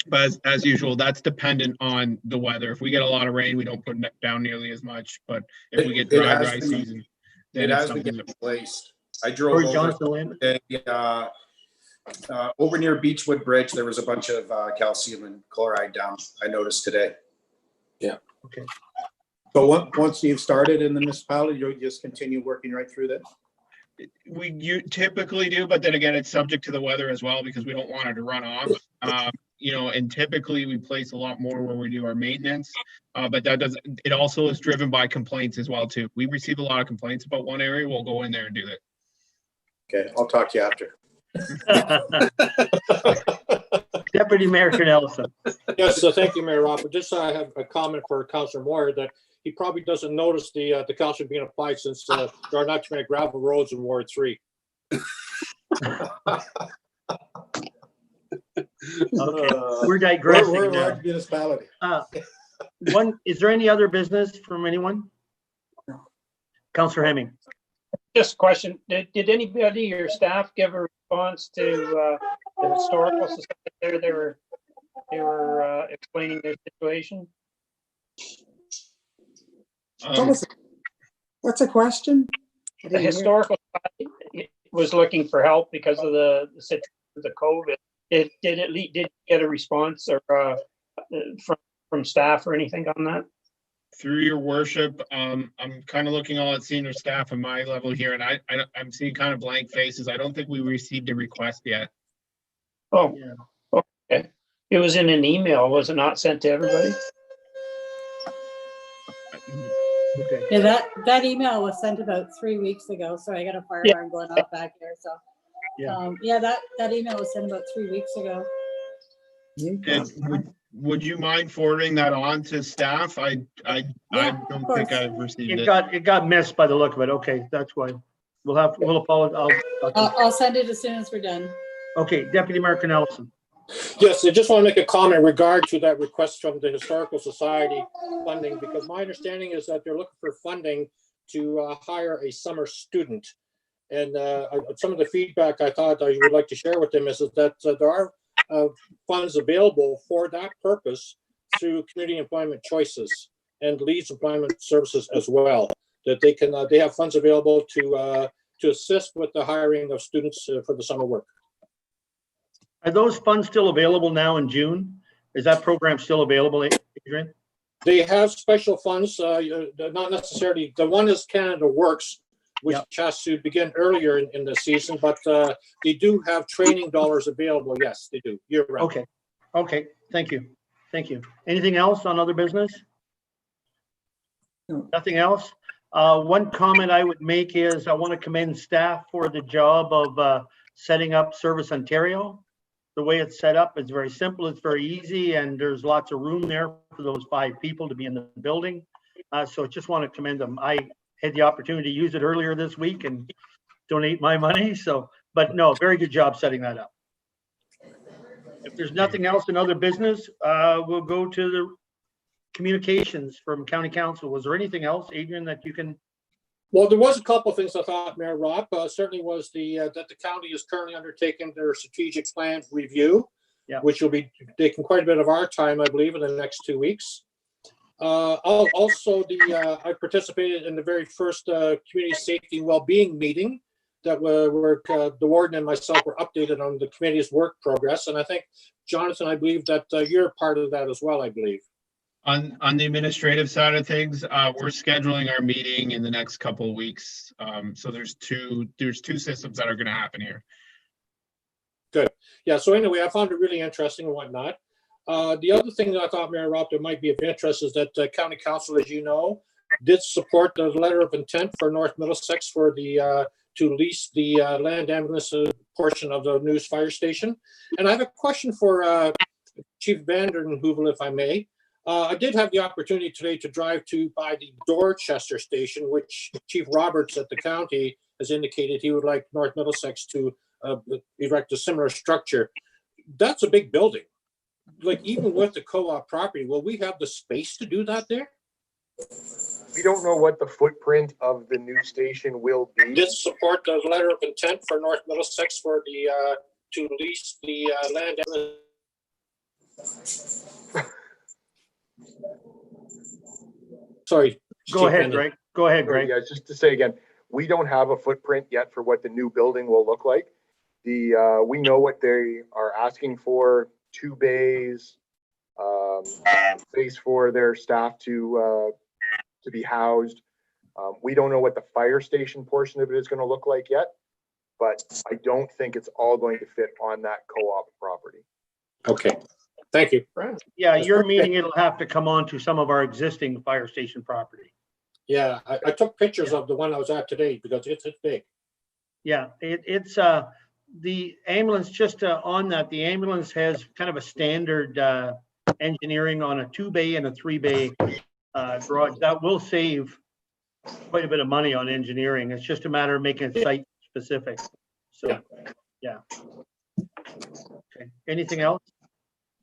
But as usual, that's dependent on the weather. If we get a lot of rain, we don't put it down nearly as much. But if we get dry season, then it has to get replaced. I drove over near Beechwood Bridge. There was a bunch of calcium and chloride down. I noticed today. Yeah. Okay. So once you've started in the municipality, you'll just continue working right through that? You typically do, but then again, it's subject to the weather as well because we don't want it to run off. And typically we place a lot more when we do our maintenance, but it also is driven by complaints as well too. We receive a lot of complaints about one area, we'll go in there and do it. Okay, I'll talk to you after. Deputy Mayor Nelson. Yes, so thank you, Mayor Robert. Just I have a comment for Councillor Moyer that he probably doesn't notice the calcium being applied since there are not too many gravel roads in Ward 3. Okay. We're digressing. We're a large municipality. Is there any other business from anyone? No. Councillor Hemming. Just a question. Did anybody or staff give a response to the historical society there? They were explaining their situation. What's the question? I The didn't hear. historical society was looking for help because of the situation with the COVID. Did it get a response or from staff or anything on that? Through your worship, I'm kind of looking all at senior staff at my level here, and I'm seeing kind of blank faces. I don't think we received a request yet. Oh, Yeah. okay. It was in an email, was it not sent to everybody? Okay. Yeah, that email was sent about 3 weeks ago. So I got a fire alarm going off back here. So Yeah. that email was sent about 3 weeks ago. Would you mind forwarding that on to staff? I don't think I've received it. It got missed by the look of it. Okay, that's why. We'll apologize. I'll send it as soon as we're done. Okay, Deputy Mayor Cornelison. Yes, I just want to make a comment in regard to that request from the Historical Society funding, because my understanding is that they're looking for funding to hire a summer student. And some of the feedback I thought I would like to share with them is that there are funds available for that purpose through Community Employment Choices and Leeds Employment Services as well. That they have funds available to assist with the hiring of students for the summer work. Are those funds still available now in June? Is that program still available, Adrian? They have special funds, not necessarily. The one is Canada Works, which has to begin earlier in the season, but they do have training dollars available. Yes, they do. Year round. Okay. Thank you. Anything else on other business? No. Nothing else? One comment I would make is I want to commend staff for the job of setting up Service Ontario. The way it's set up is very simple, it's very easy, and there's lots of room there for those 5 people to be in the building. So just want to commend them. I had the opportunity to use it earlier this week and donate my money. But no, very good job setting that up. If there's nothing else in other business, we'll go to the communications from County Council. Was there anything else, Adrian, that you can? Well, there was a couple of things I thought, Mayor Rob, certainly was that the county is currently undertaking their strategic plan review, which will be taking quite a bit of our time, I believe, in the next 2 weeks. I participated in the very first community safety and well-being meeting that the warden and myself were updated on the committee's work progress. And I think, Jonathan, I believe that you're part of that as well, I believe. On the administrative side of things, we're scheduling our meeting in the next couple of weeks. So there's two systems that are going to happen here. Good. Yeah. So anyway, I found it really interesting and whatnot. The other thing that I thought, Mayor Rob, that might be of interest is that County Council, as you know, did support the letter of intent for North Middlesex for the to lease the land ambulance portion of the news fire station. And I have a question for Chief Vandenheuvel, if I may. I did have the opportunity today to drive by the Dorchester station, which Chief Roberts at the county has indicated he would like North Middlesex to erect a similar structure. That's a big building. Like, even with the co-op property, will we have the space to do that there? We don't know what the footprint of the new station will be. Did support the letter of intent for North Middlesex for the to lease the land. Sorry. Go ahead, Greg. Yeah, just to say again, we don't have a footprint yet for what the new building will look like. We know what they are asking for: 2 bays, space for their staff to be housed. We don't know what the fire station portion of it is going to look like yet, but I don't think it's all going to fit on that co-op property. Okay. Thank you. Yeah, your meeting, it'll have to come on to some of our existing fire station property. Yeah, I took pictures of the one I was at today because it's big. Yeah, it's the ambulance, just on that, the ambulance has kind of a standard engineering on a 2-bay and a 3-bay garage. That will save quite a bit of money on engineering. It's just a matter of making it site specific. So, yeah. Okay, anything else?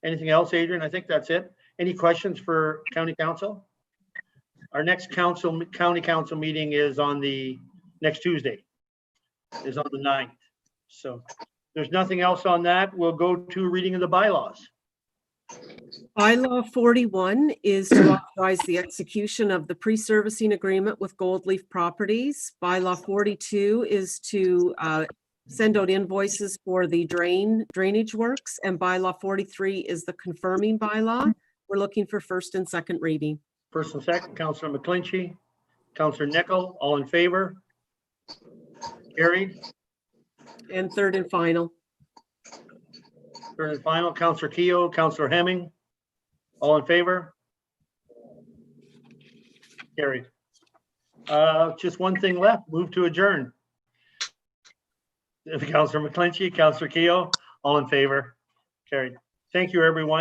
Anything else, Adrian? I think that's it. Any questions for County Council? Our next County Council meeting is on the next Tuesday, is on the 9th. So There's nothing else on that. We'll go to reading of the bylaws. Bylaw 41 is to authorize the execution of the pre-servicing agreement with Goldleaf Properties. Bylaw 42 is to send out invoices for the drainage works, and bylaw 43 is the confirming bylaw. We're looking for first and second reading. First and second, Councillor McClinchy, Councillor Nickel, all in favor? Carried. And third and final. Third and final, Councillor Keogh, Councillor Hemming, all in favor? Carried. Just one thing left, move to adjourn. Councillor McClinchy, Councillor Keogh, all in favor? Carried. Thank you, everyone.